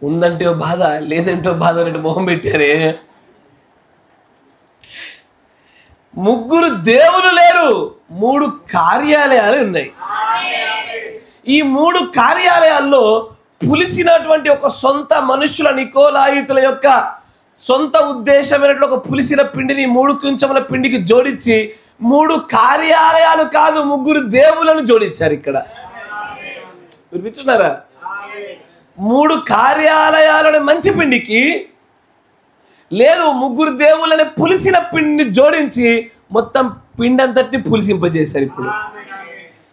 S1: ఉందంటే బాధ, లేదంటే బాధ అన్నట్టు మొహం పెట్టారే. 3 దేవులు లేరు, 3 కార్యాలయాలు ఉన్నాయి. ఈ 3 కార్యాలయాల్లో పులిసినటువంటి ఒక సొంత మనుషుల నికోలాయితుల యొక్క సొంత ఉద్దేశమైనటువంటి ఒక పులిసిన పిండిని 3 కుంచముల పిండికి జోడించి 3 కార్యాలయాలు కాదు 3 దేవులను జోడించారు. ఇక్కడ మీరు వింటున్నారా? 3 కార్యాలయాలని మంచి పిండికి లేదు 3 దేవులని పులిసిన పిండిని జోడించి మొత్తం పిండి అంతటిని పులిసింపజేశారు. ఇప్పుడు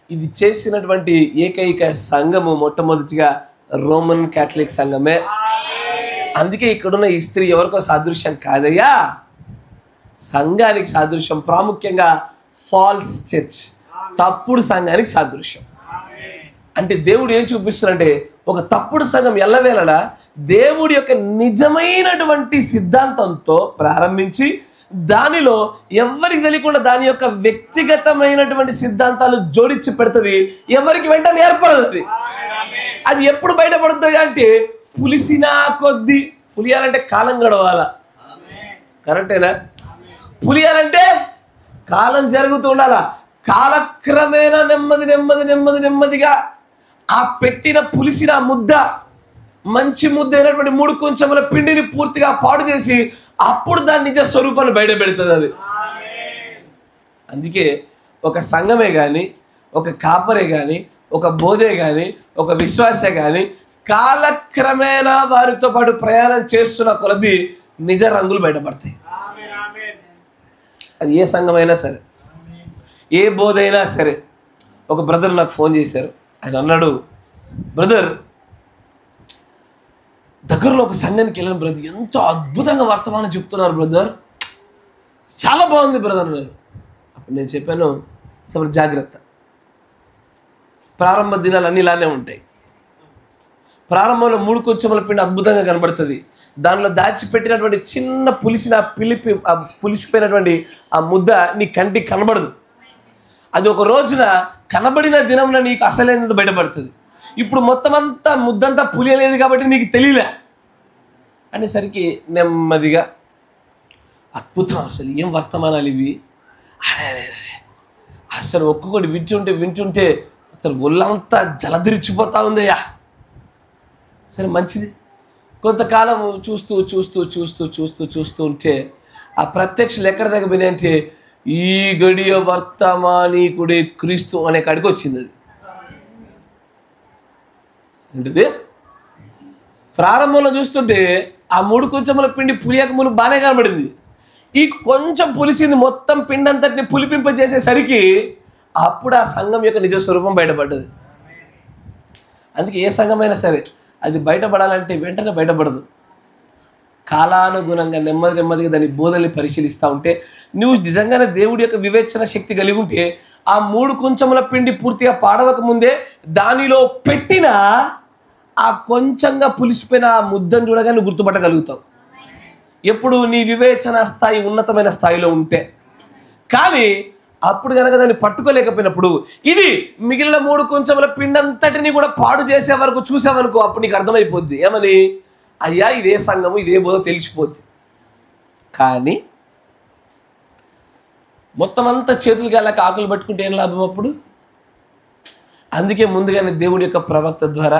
S1: ఇది చేసినటువంటి ఏకైక సంఘము మొట్టమొదటిగా రోమన్ క్యాథలిక్ సంఘమే. అందుకే ఇక్కడున్న ఈ స్త్రీ ఎవరికో సాదృశ్యం కాదయ్యా, సంఘానికి సాదృశ్యం. ప్రాముఖ్యంగా ఫాల్స్ చర్చ్, తప్పుడు సంఘానికి సాదృశ్యం. అంటే దేవుడు ఏం చూపిస్తున్నాడంటే ఒక తప్పుడు సంఘం ఎల్లవేళలా దేవుడి యొక్క నిజమైనటువంటి సిద్ధాంతంతో ప్రారంభించి దానిలో ఎవరికి తెలియకుండా దాని యొక్క వ్యక్తిగతమైనటువంటి సిద్ధాంతాలు జోడించి పెడుతుంది. ఎవరికి వెంటనే ఏర్పడదు. అది ఎప్పుడు బయటపడుతుంది అంటే పులిసినా కొద్దీ. పులియాలంటే కాలం గడవాల, కరెక్టేనా? పులియాలంటే కాలం జరుగుతూ ఉండాల. కాలక్రమేణా నెమ్మదిగా ఆ పెట్టిన పులిసిన ముద్ద, మంచి ముద్ద అయినటువంటి 3 కుంచముల పిండిని పూర్తిగా పాడు చేసి అప్పుడు దాని నిజ స్వరూపాన్ని బయట పెడుతుంది అది. అందుకే ఒక సంఘమే కానీ, ఒక కాపరే కానీ, ఒక బోధే కానీ, ఒక విశ్వాసే కానీ కాలక్రమేణా వారితో పాటు ప్రయాణం చేస్తున్న కొలది నిజ రంగులు బయటపడతాయి. అది ఏ సంఘమైనా సరే, ఏ బోధైనా సరే. ఒక బ్రదర్ నాకు ఫోన్ చేశారు. ఆయన అన్నాడు, బ్రదర్ దగ్గరలో ఒక సంఘానికి వెళ్ళిన బ్రదర్, ఎంతో అద్భుతంగా వర్తమానం చెప్తున్నారు బ్రదర్, చాలా బాగుంది బ్రదర్ అన్నారు. అప్పుడు నేను చెప్పాను, సరే జాగ్రత్త, ప్రారంభ దినాలు అన్నీ ఇలానే ఉంటాయి. ప్రారంభంలో 3 కుంచముల పిండి అద్భుతంగా కనబడుతుంది. దానిలో దాచిపెట్టినటువంటి చిన్న పులిసిపోయినటువంటి ఆ ముద్ద నీ కంటికి కనబడదు. అది ఒక రోజున కనబడిన దినంలో నీకు అసలైనది బయటపడుతుంది. ఇప్పుడు మొత్తం అంతా ముద్దంతా పులియలేదు కాబట్టి నీకు తెలియలే అనేసరికి నెమ్మదిగా అద్భుతం, అసలు ఏం వర్తమానాలు ఇవి, అరే అసలు ఒక్కొక్కటి వింటుంటే అసలు ఒళ్ళంతా జలదిరిచిపోతా ఉందయ్యా. సరే మంచిది. కొంతకాలం చూస్తూ ఉంటే ఆ ప్రత్యక్షలు ఎక్కడ దగ్గర పోయినాయంటే ఈ గడియ వర్తమానీకుడే క్రీస్తు అనే కాడికి వచ్చింది. అది ఏంటిది? ప్రారంభంలో చూస్తుంటే ఆ 3 కుంచముల పిండి పులియక మును బాగానే కనబడింది. ఈ కొంచెం పులిసింది మొత్తం పిండి అంతటిని పులిపింపజేసేసరికి అప్పుడు ఆ సంఘం యొక్క నిజ స్వరూపం బయటపడ్డది. అందుకే ఏ సంఘమైనా సరే అది బయటపడాలంటే వెంటనే బయటపడదు. కాలానుగుణంగా నెమ్మదిగా దాని బోధనని పరిశీలిస్తూ ఉంటే నువ్వు నిజంగానే దేవుడి యొక్క వివేచన శక్తి కలిగి ఉంటే ఆ 3 కుంచముల పిండి పూర్తిగా పాడవక ముందే దానిలో పెట్టిన ఆ కొంచెంగా పులిసిపోయిన ఆ ముద్దను చూడగా నువ్వు గుర్తుపట్టగలుగుతావు. ఎప్పుడు నీ వివేచన స్థాయి ఉన్నతమైన స్థాయిలో ఉంటే. కానీ అప్పుడు కనుక దాన్ని పట్టుకోలేకపోయినప్పుడు ఇది మిగిలిన 3 కుంచముల పిండి అంతటిని కూడా పాడు చేసే వరకు చూసావనుకో, అప్పుడు నీకు అర్థమైపోద్ది ఏమని, అయ్యా ఇదే సంఘము ఇదే బోధ తెలిసిపోద్ది. కానీ మొత్తం అంతా చేతులు గాళ్ళకి ఆకులు పట్టుకుంటే ఏం లాభం అప్పుడు? అందుకే ముందుగానే దేవుడి యొక్క ప్రవక్త ద్వారా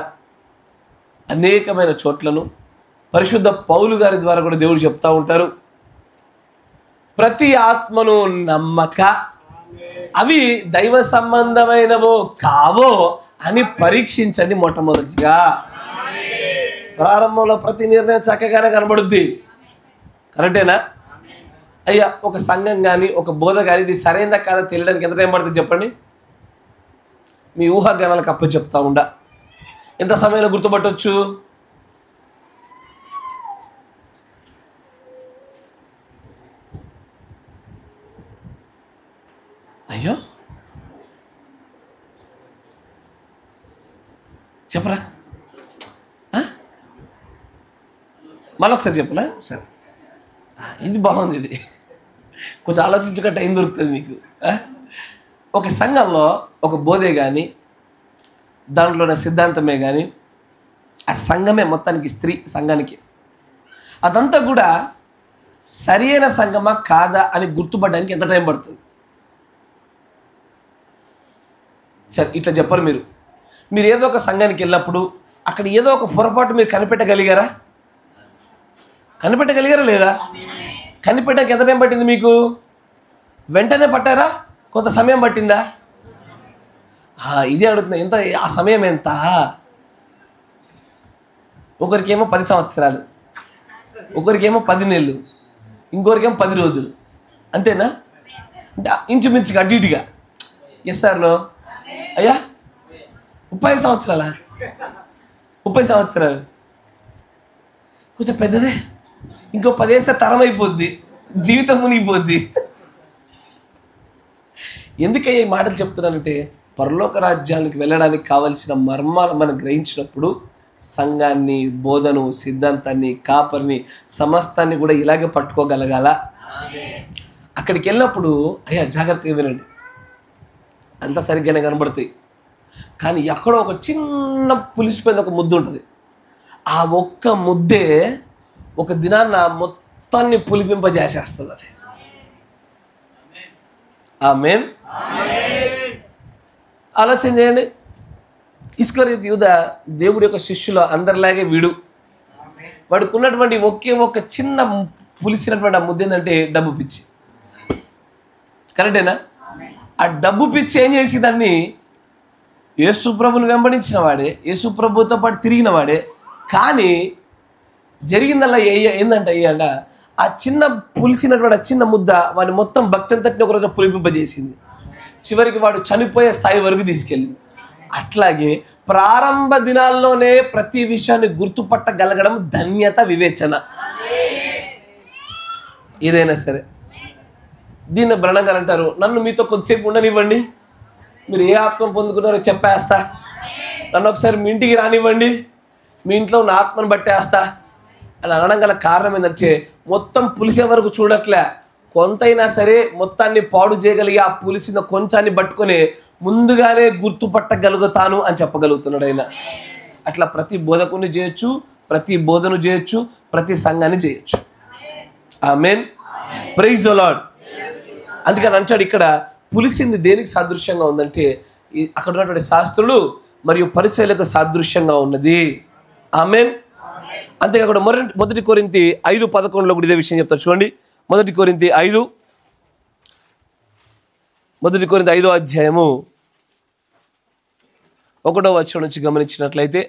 S1: అనేకమైన చోట్లను పరిశుద్ధ పౌలు గారి ద్వారా కూడా దేవుడు చెప్తా ఉంటారు, ప్రతి ఆత్మను నమ్మక అవి దైవ సంబంధమైనవో కావో అని పరీక్షించండి. మొట్టమొదటిగా ప్రారంభంలో ప్రతి నిర్ణయం చక్కగానే కనబడుద్ది, కరెక్టేనా? అయ్యా ఒక సంఘం కానీ ఒక బోధ కానీ ఇది సరైనదా కాదా తెలియడానికి ఎంత టైం పడుతుంది చెప్పండి? మీ ఊహాగానాలకు అప్ప చెప్తా ఉండా ఎంత సమయంలో గుర్తుపట్టవచ్చు? అయ్యో చెప్పరా, మళ్ళొకసారి చెప్పనా? సరే, ఇది బాగుంది, ఇది కొంచెం ఆలోచించుక టైం దొరుకుతుంది మీకు. ఒక సంఘంలో ఒక బోధే కానీ దాంట్లో ఉన్న సిద్ధాంతమే కానీ ఆ సంఘమే మొత్తానికి స్త్రీ సంఘానికి అదంతా కూడా సరైన సంఘమా కాదా అని గుర్తుపడడానికి ఎంత టైం పడుతుంది? సరే ఇట్లా చెప్పరు మీరు, మీరు ఏదో ఒక సంఘానికి వెళ్ళినప్పుడు అక్కడ ఏదో ఒక పొరపాటు మీరు కనిపెట్టగలిగారా లేదా? కనిపెట్టడానికి ఎంత టైం పట్టింది మీకు? వెంటనే పట్టారా? కొంత సమయం పట్టిందా? ఇదే అడుగుతున్నా, ఎంత ఆ సమయం ఎంత? ఒకరికేమో 10 సంవత్సరాలు, ఒకరికేమో 10 నెలలు, ఇంకొకరికేమో 10 రోజులు, అంతేనా? అంటే ఇంచుమించుగా అటు ఇటుగా. Yes sir no? అయ్యా 30 సంవత్సరాలా? 30 సంవత్సరాలు కొంచెం పెద్దదే. ఇంకో 10 ఏళ్ళ తరం అయిపోద్ది, జీవితం మునిగిపోద్ది. ఎందుకయ్యా ఈ మాటలు చెప్తున్నానంటే, పరలోక రాజ్యానికి వెళ్ళడానికి కావలసిన మర్మాలు మనం గ్రహించినప్పుడు సంఘాన్ని, బోధను, సిద్ధాంతాన్ని, కాపరిని, సమస్తాన్ని కూడా ఇలాగే పట్టుకోగలగాల. అక్కడికి వెళ్ళినప్పుడు అయ్యా జాగ్రత్తగా వినండి, అంతా సరిగ్గానే కనబడతాయి, కానీ ఎక్కడో ఒక చిన్న పులిసిపోయిన ఒక ముద్ద ఉంటుంది. ఆ ఒక్క ముద్దే ఒక దినాన్న మొత్తాన్ని పులిపింపజేసేస్తుంది. అది ఆమేన్. ఆలోచన చేయండి. ఇస్కరియోతు యూదా దేవుడి యొక్క శిష్యులు అందరిలాగే వాడికి ఉన్నటువంటి ఒకే ఒక చిన్న పులిసినటువంటి ఆ ముద్ద ఏంటంటే డబ్బు పిచ్చి. కరెక్టేనా? ఆ డబ్బు పిచ్చి ఏం చేసేదాన్ని? యేసు ప్రభుని వెంబడించిన వాడే, యేసు ప్రభుతో పాటు తిరిగిన వాడే, కానీ జరిగిందల్లా ఏందంటే అయ్యాడ ఆ చిన్న పులిసినటువంటి ఆ చిన్న ముద్ద వాడిని మొత్తం భక్తి అంతటిని ఒకరోజు పులిపింపజేసింది. చివరికి వాడు చనిపోయే స్థాయి వరకు తీసుకెళ్ళింది. అట్లాగే ప్రారంభ దినాల్లోనే ప్రతి విషయాన్ని గుర్తుపట్టగలగడం ధన్యత, వివేచన. ఏదైనా సరే దీన్ని బ్రహ్మ గారు అంటారు, నన్ను మీతో కొద్దిసేపు ఉండనివ్వండి, మీరు ఏ ఆత్మ పొందుకున్నారో చెప్పేస్తా, నన్ను ఒకసారి మీ ఇంటికి రానివ్వండి, మీ ఇంట్లో ఉన్న ఆత్మను బట్టేస్తా అని అనడం గల కారణం ఏంటంటే, మొత్తం పులిసే వరకు చూడట్లే, కొంతైనా సరే మొత్తాన్ని పాడు చేయగలిగి ఆ పులిసిన కొంచాన్ని పట్టుకొని ముందుగానే గుర్తుపట్టగలుగుతాను అని చెప్పగలుగుతున్నాడు ఆయన. అట్లా ప్రతి బోధకుని చేయొచ్చు, ప్రతి బోధను చేయొచ్చు, ప్రతి సంఘాన్ని చేయొచ్చు. ఆమేన్. Praise the Lord. అందుకని అంటాడు ఇక్కడ పులిసింది దేనికి సాదృశ్యంగా ఉందంటే, అక్కడ ఉన్నటువంటి శాస్త్రులు మరియు పరిచయులకు సాదృశ్యంగా ఉన్నది. ఆమేన్. అంతేకాకుండా మొదటి కొరింథీ 5:11 కూడా ఇదే విషయం చెప్తారు. చూడండి, మొదటి కొరింథీ 5 5వ అధ్యాయము 1వ వచనం నుంచి గమనించినట్లయితే,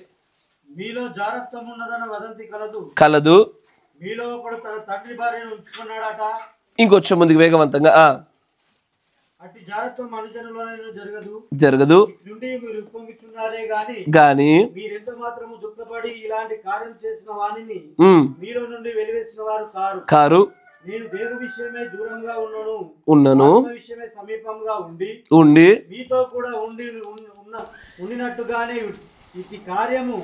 S2: మీలో జారత్వం ఉన్నదన్న వదంతి
S1: కలదు,
S2: మీలో ఒకడు తన తండ్రి భార్యను ఉంచుకున్నాడట.
S1: ఇంకొంచెం ముందుకు వేగవంతంగా,
S2: అట్టి జారత్వం మనుజనులోనైనా జరగదు నుండి మీరు ఉప్పొంగుచున్నారే గాని మీరెంత మాత్రము దుఃఖపడి ఇలాంటి కార్యం చేసిన వానిని మీలో నుండి వెలివేసిన వారు కారు. నేను దేహ విషయమై దూరంగా ఉన్నను, విషయమై సమీపంగా ఉండి మీతో కూడా ఉండినట్టుగానే ఇట్టి కార్యము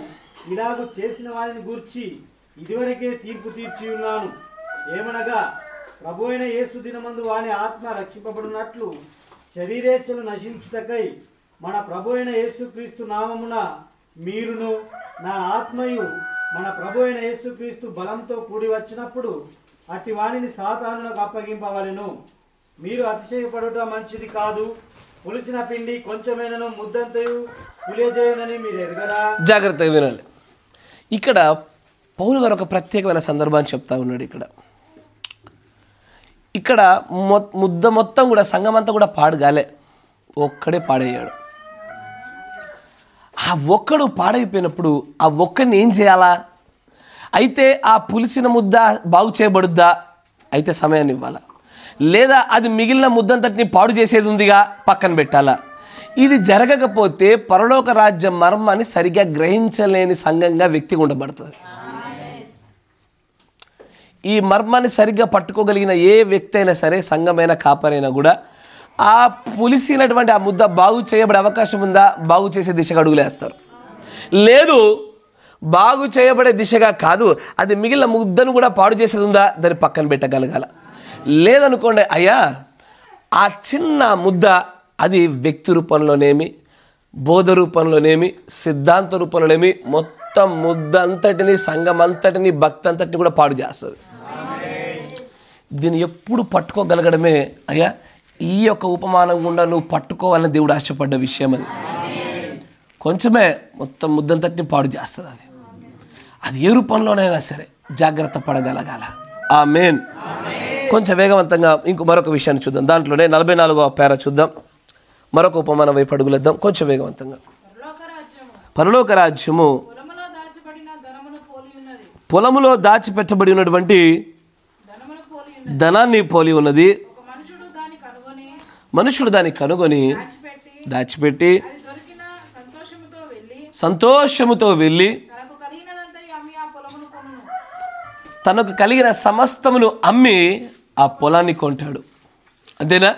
S2: ఇలాగూ చేసిన వారిని గూర్చి ఇదివరకే తీర్పు తీర్చి ఉన్నాను. ఏమనగా ప్రభు అయిన యేసు దినమందు వాని ఆత్మ రక్షింపబడినట్లు శరీరేచ్ఛలు నశించుటకై మన ప్రభు అయిన యేసుక్రీస్తు నామమున మీరును నా ఆత్మయు మన ప్రభు అయిన యేసుక్రీస్తు బలంతో కూడి వచ్చినప్పుడు అట్టి వాణిని సాతానులకు అప్పగింపవలెను. మీరు అతిశయపడుట మంచిది కాదు. పులిసిన పిండి కొంచెమైనను ముద్దంతయు పులియజేయనని మీరు ఎరగరా?
S1: జాగ్రత్తగా వినాలి. ఇక్కడ పౌలు గారు ఒక ప్రత్యేకమైన సందర్భాన్ని చెప్తా ఉన్నాడు. ఇక్కడ ముద్ద మొత్తం కూడా సంఘం అంతా కూడా పాడుగాలే, ఒక్కడే పాడయ్యాడు. ఆ ఒక్కడు పాడైపోయినప్పుడు ఆ ఒక్కడిని ఏం చేయాలా? అయితే ఆ పులిసిన ముద్ద బాగు చేయబడుద్దా? అయితే సమయాన్ని ఇవ్వాలా? లేదా అది మిగిలిన ముద్దంతటిని పాడు చేసేది ఉందిగా, పక్కన పెట్టాలా? ఇది జరగకపోతే పరలోక రాజ్య మర్మాన్ని సరిగ్గా గ్రహించలేని సంఘంగా వ్యక్తి ఉండబడుతుంది. ఈ మర్మాన్ని సరిగ్గా పట్టుకోగలిగిన ఏ వ్యక్తి అయినా సరే, సంఘమైన కాపరైనా కూడా ఆ పులిసినటువంటి ఆ ముద్ద బాగు చేయబడే అవకాశం ఉందా? బాగు చేసే దిశగా అడుగులేస్తారు. లేదు, బాగు చేయబడే దిశగా కాదు, అది మిగిలిన ముద్దను కూడా పాడు చేసేది ఉందా? దాన్ని పక్కన పెట్టగలగాల. లేదనుకోండి, అయ్యా ఆ చిన్న ముద్ద అది వ్యక్తి రూపంలోనేమి, బోధ రూపంలోనేమి, సిద్ధాంత రూపంలోనేమి మొత్తం ముద్ద అంతటిని, సంఘం అంతటిని, భక్తి అంతటిని కూడా పాడు చేస్తుంది. దీన్ని ఎప్పుడు పట్టుకోగలగడమే అయ్యా ఈ యొక్క ఉపమానం గుండా నువ్వు పట్టుకోవాలని దేవుడు ఆశపడ్డ విషయం. అది కొంచెమే మొత్తం ముద్దంతటిని పాడు చేస్తుంది. అది ఏ రూపంలోనైనా సరే జాగ్రత్త పడగలగాల. ఆమేన్. కొంచెం వేగవంతంగా మరొక విషయాన్ని చూద్దాం. దాంట్లోనే 44వ పేర చూద్దాం. మరొక ఉపమానం వైపు అడుగులేద్దాం కొంచెం వేగవంతంగా. పరలోక రాజ్యము పొలములో దాచిపెట్టబడి ఉన్నటువంటి ధనాన్ని పోలి ఉన్నది. మనుషుడు దాన్ని కనుగొని దాచిపెట్టి సంతోషముతో వెళ్ళి తనకు కలిగిన సమస్తమును అమ్మి ఆ పొలాన్ని కొంటాడు. అంతేనా?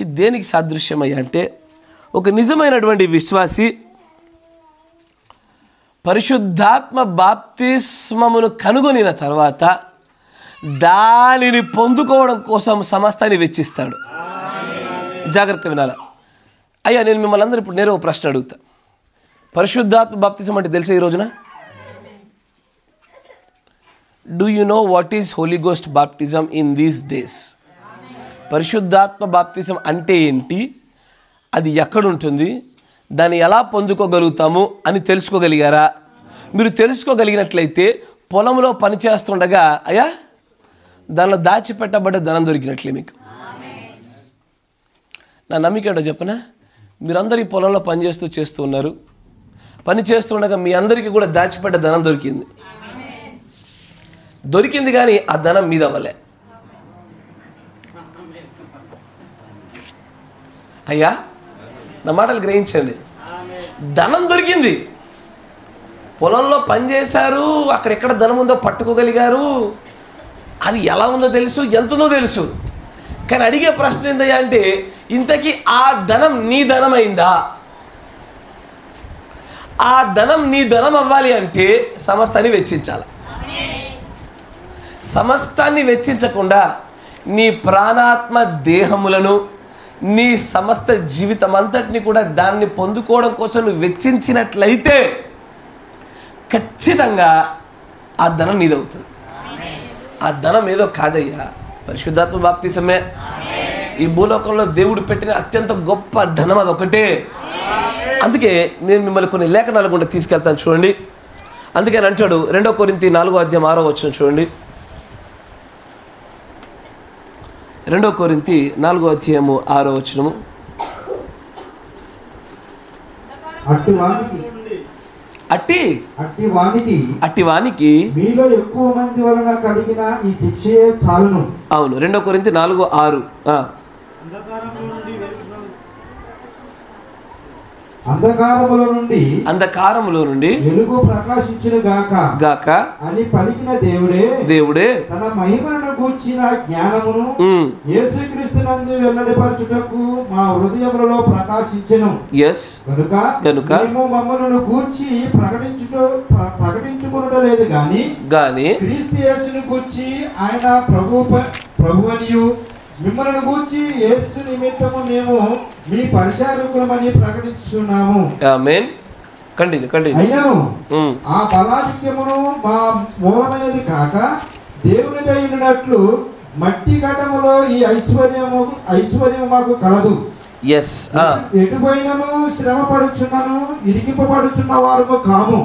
S1: ఇది దేనికి సాదృశ్యమయ్యా అంటే, ఒక నిజమైనటువంటి విశ్వాసి పరిశుద్ధాత్మ బాప్తిస్మమును కనుగొనిన తర్వాత దానిని పొందుకోవడం కోసం సమస్తాన్ని వెచ్చిస్తాడు. జాగ్రత్త వినాలా. అయ్యా, నేను మిమ్మల్ని అందరూ ఇప్పుడు నేనే ఒక ప్రశ్న అడుగుతా. పరిశుద్ధాత్మ బాప్తిజం అంటే తెలుసా ఈ రోజున? Do you know what is holy ghost baptism in these days? పరిశుద్ధాత్మ బాప్తిజం అంటే ఏంటి, అది ఎక్కడుంటుంది, దాన్ని ఎలా పొందుకోగలుగుతాము అని తెలుసుకోగలిగారా? మీరు తెలుసుకోగలిగినట్లయితే పొలంలో పనిచేస్తుండగా అయ్యా దానిలో దాచిపెట్టబడ్డ ధనం దొరికినట్లే మీకు. నా నమ్మిక ఏంటో చెప్పనా? మీరందరూ ఈ పొలంలో చేస్తూ ఉన్నారు. పని చేస్తుండగా మీ అందరికీ కూడా దాచిపెట్ట ధనం దొరికింది కానీ ఆ ధనం మీద అవ్వలే. అయ్యా నా మాటలు గ్రహించండి. ధనం దొరికింది, పొలంలో పనిచేశారు, అక్కడెక్కడ ధనం ఉందో పట్టుకోగలిగారు, అది ఎలా ఉందో తెలుసు, ఎంత ఉందో తెలుసు. కానీ అడిగే ప్రశ్న ఏందయ్యా అంటే, ఇంతకీ ఆ ధనం నీ ధనం అయిందా? ఆ ధనం నీ ధనం అవ్వాలి అంటే సమస్తాన్ని వెచ్చించాలి. సమస్తాన్ని వెచ్చించకుండా నీ ప్రాణాత్మ దేహములను, నీ సమస్త జీవితం అంతటిని కూడా దాన్ని పొందుకోవడం కోసం నువ్వు వెచ్చించినట్లయితే ఖచ్చితంగా ఆ ధనం నీదవుతుంది. ఆ ధనం ఏదో కాదయ్యా, పరిశుద్ధాత్మ బాప్తిసమే. ఈ భూలోకంలో దేవుడు పెట్టిన అత్యంత గొప్ప ధనం అదొకటే. అందుకే నేను మిమ్మల్ని కొన్ని లేఖనాలు కూడా తీసుకెళ్తాను చూడండి. అందుకే అంటాడు 2 కొరింథీ 4:6 చూడండి. 2 కొరింథీ 4:6 అట్టి వానికి
S3: మీలో ఎక్కువ మంది వలన కలిగిన ఈ శిక్షయే చాలును.
S1: అవును, 2 కొరింథీ 4:6. అంధకారములో నుండి
S3: వెలుగు ప్రకాశించును గాక అని పలికిన దేవుడే తన మహిమను గూర్చిన జ్ఞానమును యేసుక్రీస్తునందు వెల్లడిపరచుటకు మా హృదయములలో ప్రకాశించెను.
S1: కనుక
S3: మేము మమ్మలను గూర్చి ప్రకటించుకొనుట లేదు గాని క్రీస్తు యేసును గూర్చి ఆయన ప్రభువనియు మిమ్మల్ని గూర్చి యేసు నిమిత్తము మేము మీ పరిచారకులమని ప్రకటించున్నాము.
S1: ఆమేన్. కంటిన్యూ.
S3: అయినను ఆ బలాధిక్యమును మా మూలమైనది కాక దేవుని దయ ఉన్నట్లు మట్టి ఘటములో ఈ ఐశ్వర్యము మాకు కలదు. ఎటుపోయినను శ్రమ పడుచున్నను ఇరికింపబడుచున్న వారము కాము.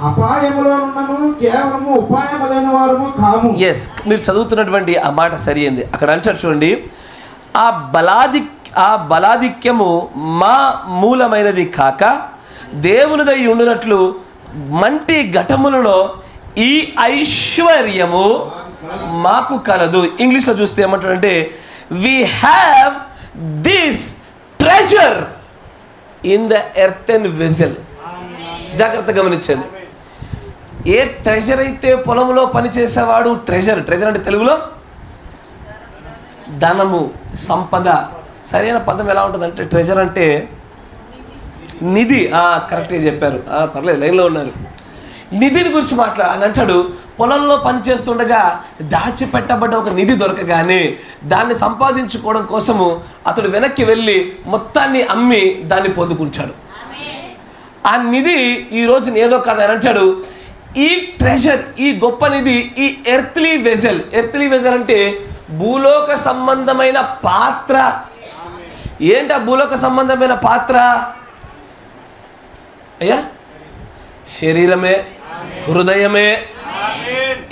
S3: అపాయములో ఉన్నను కేవలము ఉపాయము లేని వారము కాము.
S1: మీరు చదువుతున్నటువంటి ఆ మాట సరైంది. అక్కడ అంటారు చూడండి, ఆ బలాధిక్యము మా మూలమైనది కాక దేవునిదై ఉండునట్లు మంటి ఘటములలో ఈ ఐశ్వర్యము మాకు కలదు. ఇంగ్లీష్లో చూస్తే ఏమంటాడంటే, we have this treasure in the earthen vessel. జాగ్రత్త గమనించండి. ఏ ట్రెజర్ అయితే పొలంలో పనిచేసేవాడు ట్రెజర్ అంటే తెలుగులో ధనము, సంపద. సరైన పదం ఎలా ఉంటుందంటే, ట్రెజర్ అంటే నిధి. కరెక్ట్గా చెప్పారు, పర్లేదు, లైన్లో ఉన్నారు. నిధిని గురించి అని అంటాడు, పొలంలో పనిచేస్తుండగా దాచిపెట్టబడ్డ ఒక నిధి దొరకగానే దాన్ని సంపాదించుకోవడం కోసము అతడు వెనక్కి వెళ్ళి మొత్తాన్ని అమ్మి దాన్ని పొందుకుంటాడు. ఆ నిధి ఈ రోజున ఏదో కాదని అంటాడు, ఈ ట్రెజర్, ఈ గొప్ప నిధి, ఈ ఎర్త్లీ వెజల్ అంటే భూలోక సంబంధమైన పాత్ర. ఏంటి ఆ భూలోక సంబంధమైన పాత్ర? అయ్యా? శరీరమే, హృదయమే.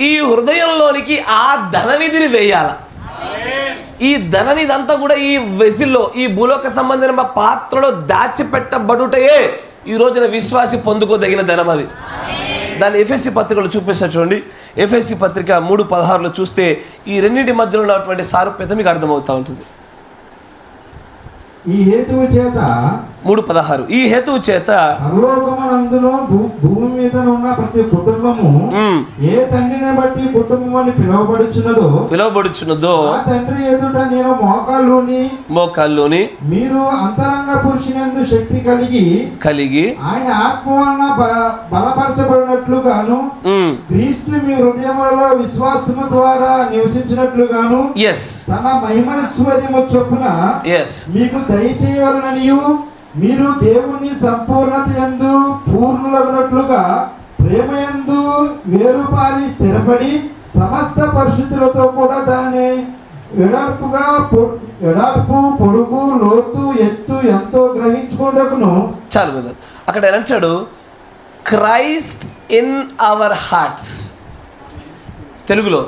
S1: ఈ హృదయంలోనికి ఆ ధననిధిని వేయాల. ఈ ధననిధి అంతా కూడా ఈ వెజిల్లో, ఈ భూలోక సంబంధమైన పాత్రలో దాచిపెట్టబడుటయే ఈ రోజున విశ్వాసి పొందుకోదగిన ధనం. అది దాన్ని ఎఫెసీ పత్రికలో చూపిస్తారు చూడండి. ఎఫెసీ పత్రిక 3:16 చూస్తే ఈ రెండింటి మధ్యలో ఉన్నటువంటి సారూప్యత మీకు అర్థమవుతూ ఉంటుంది.
S3: ఈ హేతువు చేత
S1: 3:16 ఈ హేతువు చేత
S3: పరలోకమునందును భూమి మీద ఉన్న ప్రతి కుటుంబము ఏ తండ్రిని బట్టి కుటుంబం అని పిలువబడుచున్నదో ఆ తండ్రి ఎదుట నేను మోకాల్లోని మీరు అంతరంగ పురుషునందు శక్తి కలిగి ఆయన ఆత్మ వలన బలపరచబడినట్లుగాను క్రీస్తు మీ హృదయములలో విశ్వాసము ద్వారా నివసించినట్లుగాను తన మహిమైశ్వర్యము చొప్పున మీకు దయచేయవలననియు మీరు దేవుని సంపూర్ణత యందు పూర్ణులగునట్లుగా ప్రేమయందు వేరుపారి స్థిరపడి సమస్త పరిశుద్ధులతో కూడా దానిని వెడల్పు పొడుగు లోతు ఎత్తు ఎంతో గ్రహించుకోవడకును.
S1: చాలు కదా. అక్కడ ఏమంటాడు? Christ in our hearts. తెలుగులో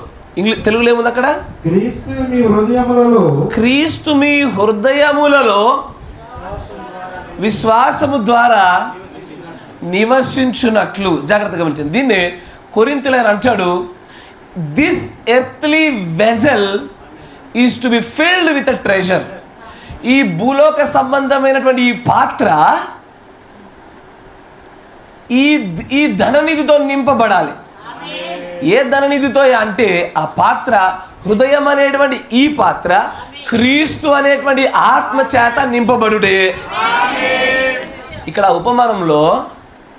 S1: ఏముంది అక్కడ?
S3: క్రీస్తు మీ హృదయములలో,
S1: క్రీస్తు మీ హృదయములలో విశ్వాసము ద్వారా నివసించున్నట్లు. జాగ్రత్తగా గమనించండి. దీన్ని కొరింథీయులకు అంటాడు, this earthly vessel is to be filled with a treasure. ఈ భూలోక సంబంధమైనటువంటి ఈ పాత్ర ఈ ధననిధితో నింపబడాలి. ఏ ధననిధితో అంటే ఆ పాత్ర హృదయం అనేటువంటి ఈ పాత్ర క్రీస్తు అనేటువంటి ఆత్మ చేత నింపబడుటే. ఇక్కడ ఉపమానంలో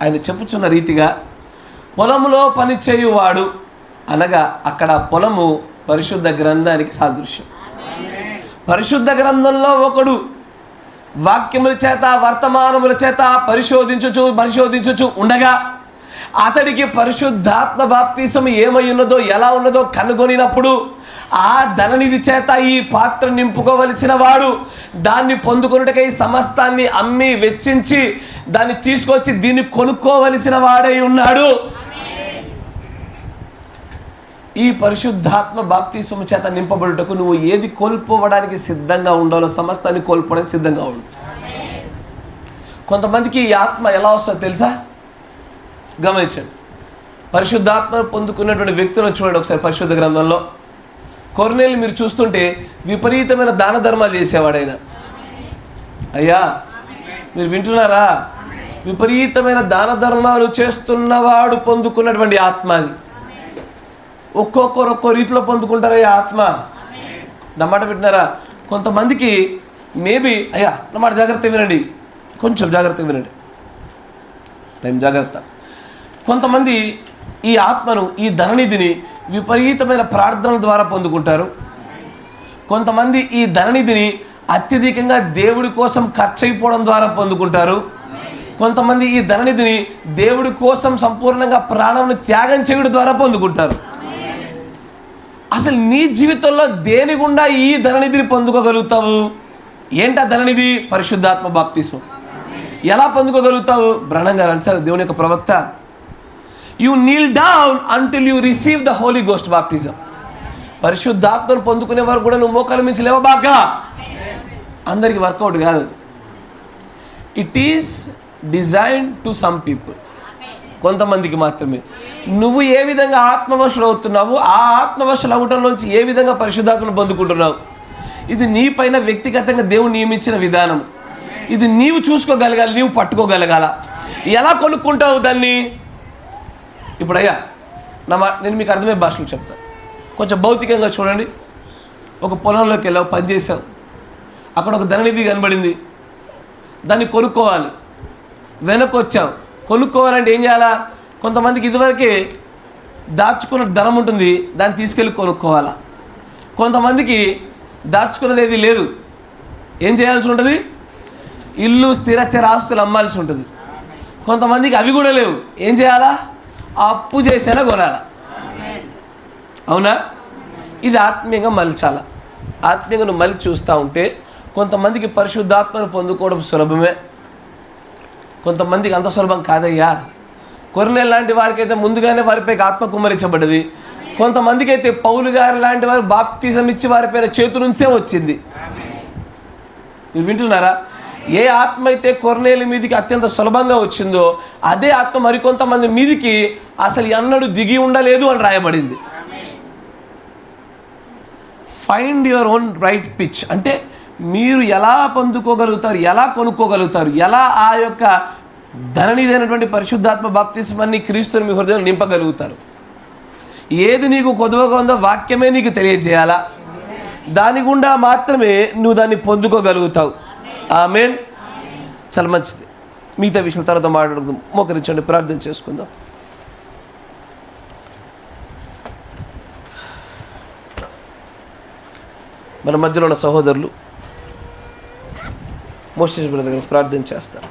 S1: ఆయన చెప్పుచున్న రీతిగా పొలములో పనిచేయువాడు అనగా అక్కడ పొలము పరిశుద్ధ గ్రంథానికి సాదృశ్యం. పరిశుద్ధ గ్రంథంలో ఒకడు వాక్యముల చేత వర్తమానముల చేత పరిశోధించుచు ఉండగా అతడికి పరిశుద్ధాత్మ బాప్తిసం ఏమై ఉన్నదో ఎలా ఉన్నదో కనుగొనినప్పుడు ఆ ధననిధి చేత ఈ పాత్ర నింపుకోవలసిన వాడు దాన్ని పొందుకొనుటకై సమస్తాన్ని అమ్మి వెచ్చించి దాన్ని తీసుకొచ్చి దీన్ని కొనుక్కోవలసిన వాడై ఉన్నాడు. ఈ పరిశుద్ధాత్మ బాప్తిస్వం చేత నింపబడుటకు నువ్వు ఏది కోల్పోవడానికి సిద్ధంగా ఉండాలో సమస్తాన్ని కోల్పోవడానికి సిద్ధంగా ఉండు. కొంతమందికి ఈ ఆత్మ ఎలా వస్తుందో తెలుసా? గమనించండి. పరిశుద్ధాత్మ పొందుకున్నటువంటి వ్యక్తులను చూడండి ఒకసారి. పరిశుద్ధ గ్రంథంలో కొర్నేలు మీరు చూస్తుంటే విపరీతమైన దాన ధర్మాలు చేసేవాడైన. అయ్యా మీరు వింటున్నారా? విపరీతమైన దాన ధర్మాలు చేస్తున్నవాడు పొందుకున్నటువంటి ఆత్మ అది. ఒక్కొక్కరు ఒక్కో రీతిలో పొందుకుంటారా ఈ ఆత్మ. నా మాట వింటున్నారా? కొంతమందికి మేబీ అయ్యా నా మాట జాగ్రత్తగా వినండి, కొంచెం జాగ్రత్తగా వినండి, టైం జాగ్రత్త. కొంతమంది ఈ ఆత్మను, ఈ ధననిధిని విపరీతమైన ప్రార్థనల ద్వారా పొందుకుంటారు. కొంతమంది ఈ ధననిధిని అత్యధికంగా దేవుడి కోసం ఖర్చు అయిపోవడం ద్వారా పొందుకుంటారు. కొంతమంది ఈ ధననిధిని దేవుడి కోసం సంపూర్ణంగా ప్రాణాలను త్యాగం చేయడం ద్వారా పొందుకుంటారు. అసలు నీ జీవితంలో దేని గుండా ఈ ధననిధిని పొందుకోగలుగుతావు? ఏంటా ధననిధి? పరిశుద్ధాత్మ బాప్తిస్వం. ఎలా పొందుకోగలుగుతావు? బ్రహ్నం గారు అంటారు, దేవుని యొక్క ప్రవక్త, you kneel down until you receive the holy ghost baptism. పరిశుద్ధాత్మను పొందుకునే వారు కూడా నువ్వు మోకాల మించి లేవబాక. అందరికి వర్కౌట్ కాదు. It is design to some people, కొంతమందికి మాత్రమే. నువ్వు ఏ విధంగా ఆత్మవశులు అవుతున్నావు, ఆ ఆత్మవశులు అవటంలోంచి ఏ విధంగా పరిశుద్ధాత్మను పొందుకుంటున్నావు, ఇది నీ పైన వ్యక్తిగతంగా దేవుడు నియమించిన విధానం. ఇది నీవు చూసుకోగలగాలి, నీవు పట్టుకోగలగాల. ఎలా కొనుక్కుంటావు దాన్ని? ఇప్పుడు అయ్యా నేను మీకు అర్థమయ్యే భాషలో చెప్తాను. కొంచెం భౌతికంగా చూడండి. ఒక పొలంలోకి వెళ్ళావు, పనిచేసావు, అక్కడ ఒక ధననిధి కనబడింది, దాన్ని కొనుక్కోవాలి. వెనక్కి వచ్చావు, కొనుక్కోవాలంటే ఏం చేయాలా? కొంతమందికి ఇదివరకే దాచుకున్న ధనం ఉంటుంది, దాన్ని తీసుకెళ్ళి కొనుక్కోవాలా. కొంతమందికి దాచుకున్నది ఏది లేదు, ఏం చేయాల్సి ఉంటుంది? ఇల్లు స్థిరచర ఆస్తులు అమ్మాల్సి ఉంటుంది. కొంతమందికి అవి కూడా లేవు, ఏం చేయాలా? అప్పు చేసేలా కొనాలా. అవునా? ఇది ఆత్మీయంగా మలచాల. ఆత్మీయంగా నువ్వు మళ్ళీ చూస్తూ ఉంటే కొంతమందికి పరిశుద్ధాత్మను పొందుకోవడం సులభమే, కొంతమందికి అంత సులభం కాదయ్యా. కొర్నేలు లాంటి వారికైతే ముందుగానే వారిపై ఆత్మ కుమ్మరించబడ్డది. కొంతమందికి అయితే పౌలు గారు లాంటి వారు బాప్తిజం ఇచ్చి వారిపైన చేతు నుంచే వచ్చింది. మీరు వింటున్నారా? ఏ ఆత్మ అయితే కొర్నేలు మీదికి అత్యంత సులభంగా వచ్చిందో అదే ఆత్మ మరికొంతమంది మీదికి అసలు ఎన్నడూ దిగి ఉండలేదు అని రాయబడింది. Find your own right pitch అంటే మీరు ఎలా పొందుకోగలుగుతారు, ఎలా కొనుక్కోగలుగుతారు, ఎలా ఆ యొక్క ధననిధైనటువంటి పరిశుద్ధాత్మ బాప్తిస్మాన్ని క్రీస్తుని మీ హృదయంలో నింపగలుగుతారు. ఏది నీకు కొదువగా ఉందో వాక్యమే నీకు తెలియజేయాలా, దాని గుండా మాత్రమే నువ్వు దాన్ని పొందుకోగలుగుతావు. ఆమేన్. చాలా మంచిది. మిగతా విషయాల తర్వాత మాట్లాడుకుందాం. మోకరించండి, ప్రార్థన చేసుకుందాం. మన మధ్యలో ఉన్న సహోదరులు మోషే దగ్గర ప్రార్థన చేస్తారు.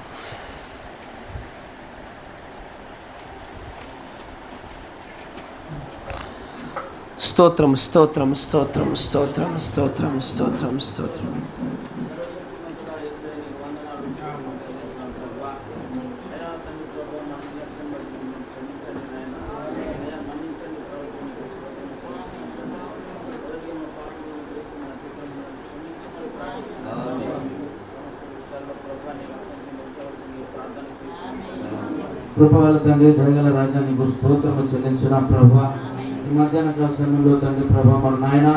S1: స్తోత్రం స్తోత్రం స్తోత్రం స్తోత్రం స్తోత్రం స్తోత్రం స్తోత్రం.
S4: కృపగల తండ్రి, దయగల రాజా, నీకు స్తోత్రము చెల్లించిన ప్రభా, ఈ మధ్యాహ్న కాల సమయంలో తండ్రి ప్రభా మన నాయన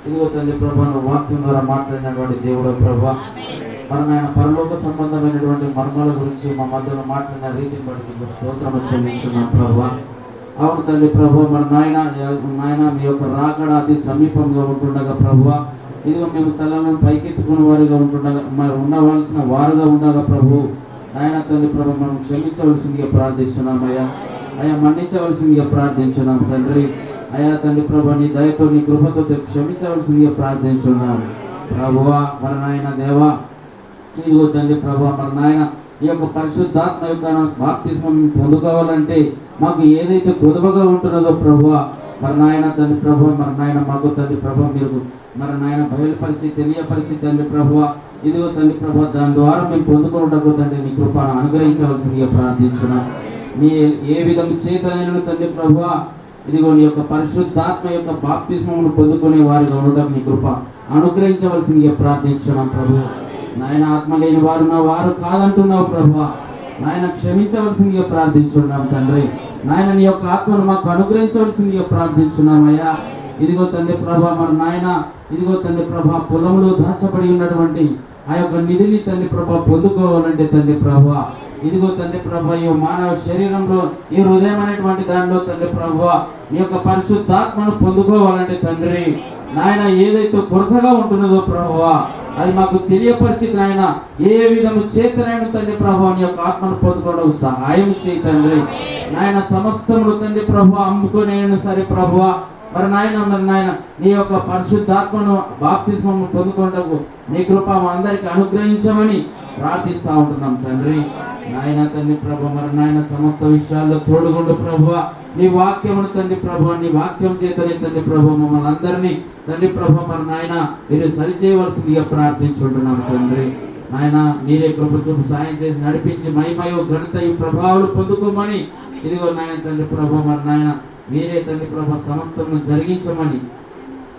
S4: ఇదిగో తండ్రి ప్రభా నువ్వు వాక్యం ద్వారా మాట్లాడినటువంటి దేవుడు ప్రభా, మన నాయన పరలోక సంబంధమైనటువంటి మర్మాల గురించి మా మధ్యలో మాట్లాడిన రీతిని బట్టి నీకు స్తోత్రము చెల్లించిన ప్రభా. అవును తండ్రి ప్రభా, మన నాయన మీ యొక్క రాకడ అతి సమీపంగా ఉంటుండగా ప్రభా, ఇదిగో మేము తలను పైకెత్తుకున్న వారిగా ఉంటుండగా ఉండవలసిన వారుగా ఉండగా ప్రభు నాయన తండ్రి ప్రభా మనం క్షమించవలసిందిగా ప్రార్థిస్తున్నామయ్యా. అయ్యా మన్నించవలసిందిగా ప్రార్థించున్నాం తండ్రి. అయ్యా తండ్రి ప్రభా నీ దయతో నీ కృపతో క్షమించవలసిందిగా ప్రార్థించున్నాం ప్రభువా. మన నాయన దేవా, ఇదిగో తండ్రి ప్రభా మన నాయన ఈ యొక్క పరిశుద్ధాత్మ యొక్క బాప్తిస్మం పొందుకోవాలంటే మాకు ఏదైతే కొదువగా ఉంటున్నదో ప్రభువా మన నాయన తండ్రి ప్రభా, మన నాయన మాకు తండ్రి ప్రభా మీరు మన నాయన బయలుపరిచి తెలియపరిచి తండ్రి ప్రభువా ఇదిగో తండ్రి ప్రభా దాని ద్వారా మేము పొందుకున్నటకు తండ్రి నీ కృపను అనుగ్రహించవలసిందిగా ప్రార్థించున్నాం. నీ ఏ విధము చేతనైన తండ్రి ప్రభువా ఇదిగో నీ యొక్క పరిశుద్ధాత్మ యొక్క బాప్తిస్మమును పొందుకునే వారిగా ఉండడం నీ కృప అనుగ్రహించవలసిందిగా ప్రార్థించున్నాం ప్రభు. నాయన ఆత్మ లేని వారు నా వారు కాదంటున్నావు ప్రభువా, నాయన క్షమించవలసిందిగా ప్రార్థించున్నాం తండ్రి. నాయన నీ యొక్క ఆత్మను మాకు అనుగ్రహించవలసిందిగా ప్రార్థించున్నామయ్యా. ఇదిగో తండ్రి ప్రభా మన నాయన ఇదిగో తండ్రి ప్రభా పొలంలో దాచబడి ఉన్నటువంటి ఆ యొక్క నిధిని తండ్రి ప్రభా పొందుకోవాలంటే తండ్రి ప్రభా ఇదిగో తండ్రి ప్రభా ఈ మానవ శరీరంలో ఈ హృదయం అనేటువంటి దానిలో తండ్రి ప్రభా ఈ యొక్క పరిశుద్ధాత్మను పొందుకోవాలంటే తండ్రి నాయన ఏదైతే కొరతగా ఉంటున్నదో ప్రభువా అది మాకు తెలియపరిచి నాయన ఏ విధము చేతనైన తండ్రి ప్రభా నీ యొక్క ఆత్మను పొందుకోవడం సహాయం చేయి తండ్రి. నాయన సమస్తములు తండ్రి ప్రభా అమ్ముకునేను సరే ప్రభువా మరి నాయన నీ యొక్క పరిశుద్ధాత్మను బాప్తిస్మము పొందుకోవటకు నీ కృప మా అందరికి అనుగ్రహించమని ప్రార్థిస్తూ ఉంటున్నాం తండ్రి. నాయన తండ్రి ప్రభు మరి నాయన సమస్త విషయాల్లో తోడుగుండు ప్రభువా నీ వాక్యమును తండ్రి ప్రభు నీ వాక్యం చేతనే తండ్రి ప్రభు మమ్మల్ని అందరినీ తండ్రి ప్రభు మరి నాయన మీరు సరిచేయవలసిందిగా ప్రార్థించుంటున్నాం తండ్రి. నాయన మీరే కృప చూపు సాయం చేసి నడిపించి మహిమయో ఘనతయు ప్రభావాలు పొందుకోమని ఇదిగో నాయన తండ్రి ప్రభు మరి నాయన మీరే తండ్రి ప్రభా సమస్తమును జరిగించమని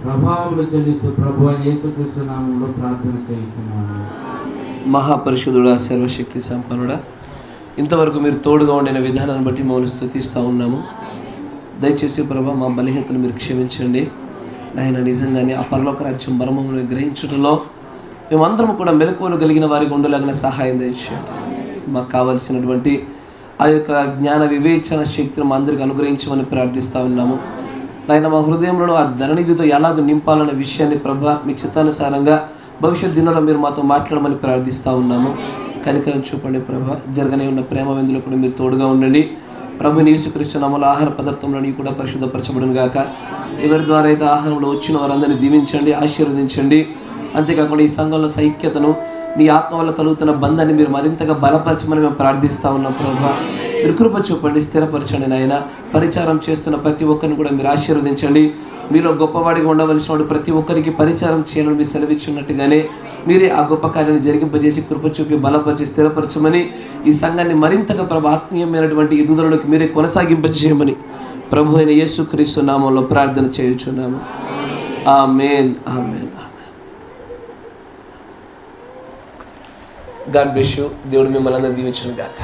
S4: ప్రభావములు చెల్లిస్తూ ప్రభు అయిన యేసుక్రీస్తు నామములో ప్రార్థన చేయించున్నాను.
S1: మహాపరిశుద్ధుడా, సర్వశక్తి సంపన్నుడా, ఇంతవరకు మీరు తోడుగా ఉండిన విధానాన్ని బట్టి మమ్మల్ని స్తుతిస్తూ ఉన్నాము. దయచేసి ప్రభా మా బలహీనతను మీరు క్షమించండి నాయన. నిజంగానే ఆ పరలోక రాజ్యం మర్మమును గ్రహించడంలో మేమందరం కూడా మెలకువలు కలిగిన వారికి ఉండలాగిన సహాయం దయచేయండి. మాకు కావలసినటువంటి ఆ యొక్క జ్ఞాన వివేచన శక్తిని మా అందరికి అనుగ్రహించమని ప్రార్థిస్తూ ఉన్నాము నాయన. మా హృదయంలో ఆ ధననిధితో ఎలాగ నింపాలనే విషయాన్ని ప్రభా మీ చిత్తానుసారంగా భవిష్యత్ దినాల్లో మీరు మాతో మాట్లాడమని ప్రార్థిస్తూ ఉన్నాము. కనికరం చూపండి ప్రభా. జరగనే ఉన్న ప్రేమ విందులో కూడా మీరు తోడుగా ఉండండి ప్రభుని యేసుక్రీస్తు నామములో ఆహార పదార్థంలో కూడా పరిశుద్ధపరచబడును గాక. ఎవరి ద్వారా అయితే ఆహారంలో వచ్చిన వారందరినీ దీవించండి, ఆశీర్వదించండి. అంతేకాకుండా ఈ సంఘంలో సైక్యతను నీ ఆత్మ వల్ల కలుగుతున్న బంధాన్ని మీరు మరింతగా బలపరచమని మేము ప్రార్థిస్తూ ఉన్నాం ప్రభా. మీరు కృప చూపండి, స్థిరపరచండి నాయన. పరిచారం చేస్తున్న ప్రతి ఒక్కరిని కూడా మీరు ఆశీర్వదించండి. మీలో గొప్పవాడిగా ఉండవలసిన వాడు ప్రతి ఒక్కరికి పరిచారం చేయాలని మీరు సెలవిచ్చున్నట్టుగానే మీరే ఆ గొప్ప కార్యాన్ని జరిగింపజేసి కృప చూపి బలపరిచి స్థిరపరచమని, ఈ సంఘాన్ని మరింతగా ప్రభు ఆత్మీయమైనటువంటి ఎదుగుదలలోకి మీరే కొనసాగింపజేయమని ప్రభు అయిన యేసుక్రీస్తు నామంలో ప్రార్థన చేయుచున్నాము. Amen, amen, amen. God bless you. దేవుడు మిమ్మల్ని అందరినీ దీవించును గాక.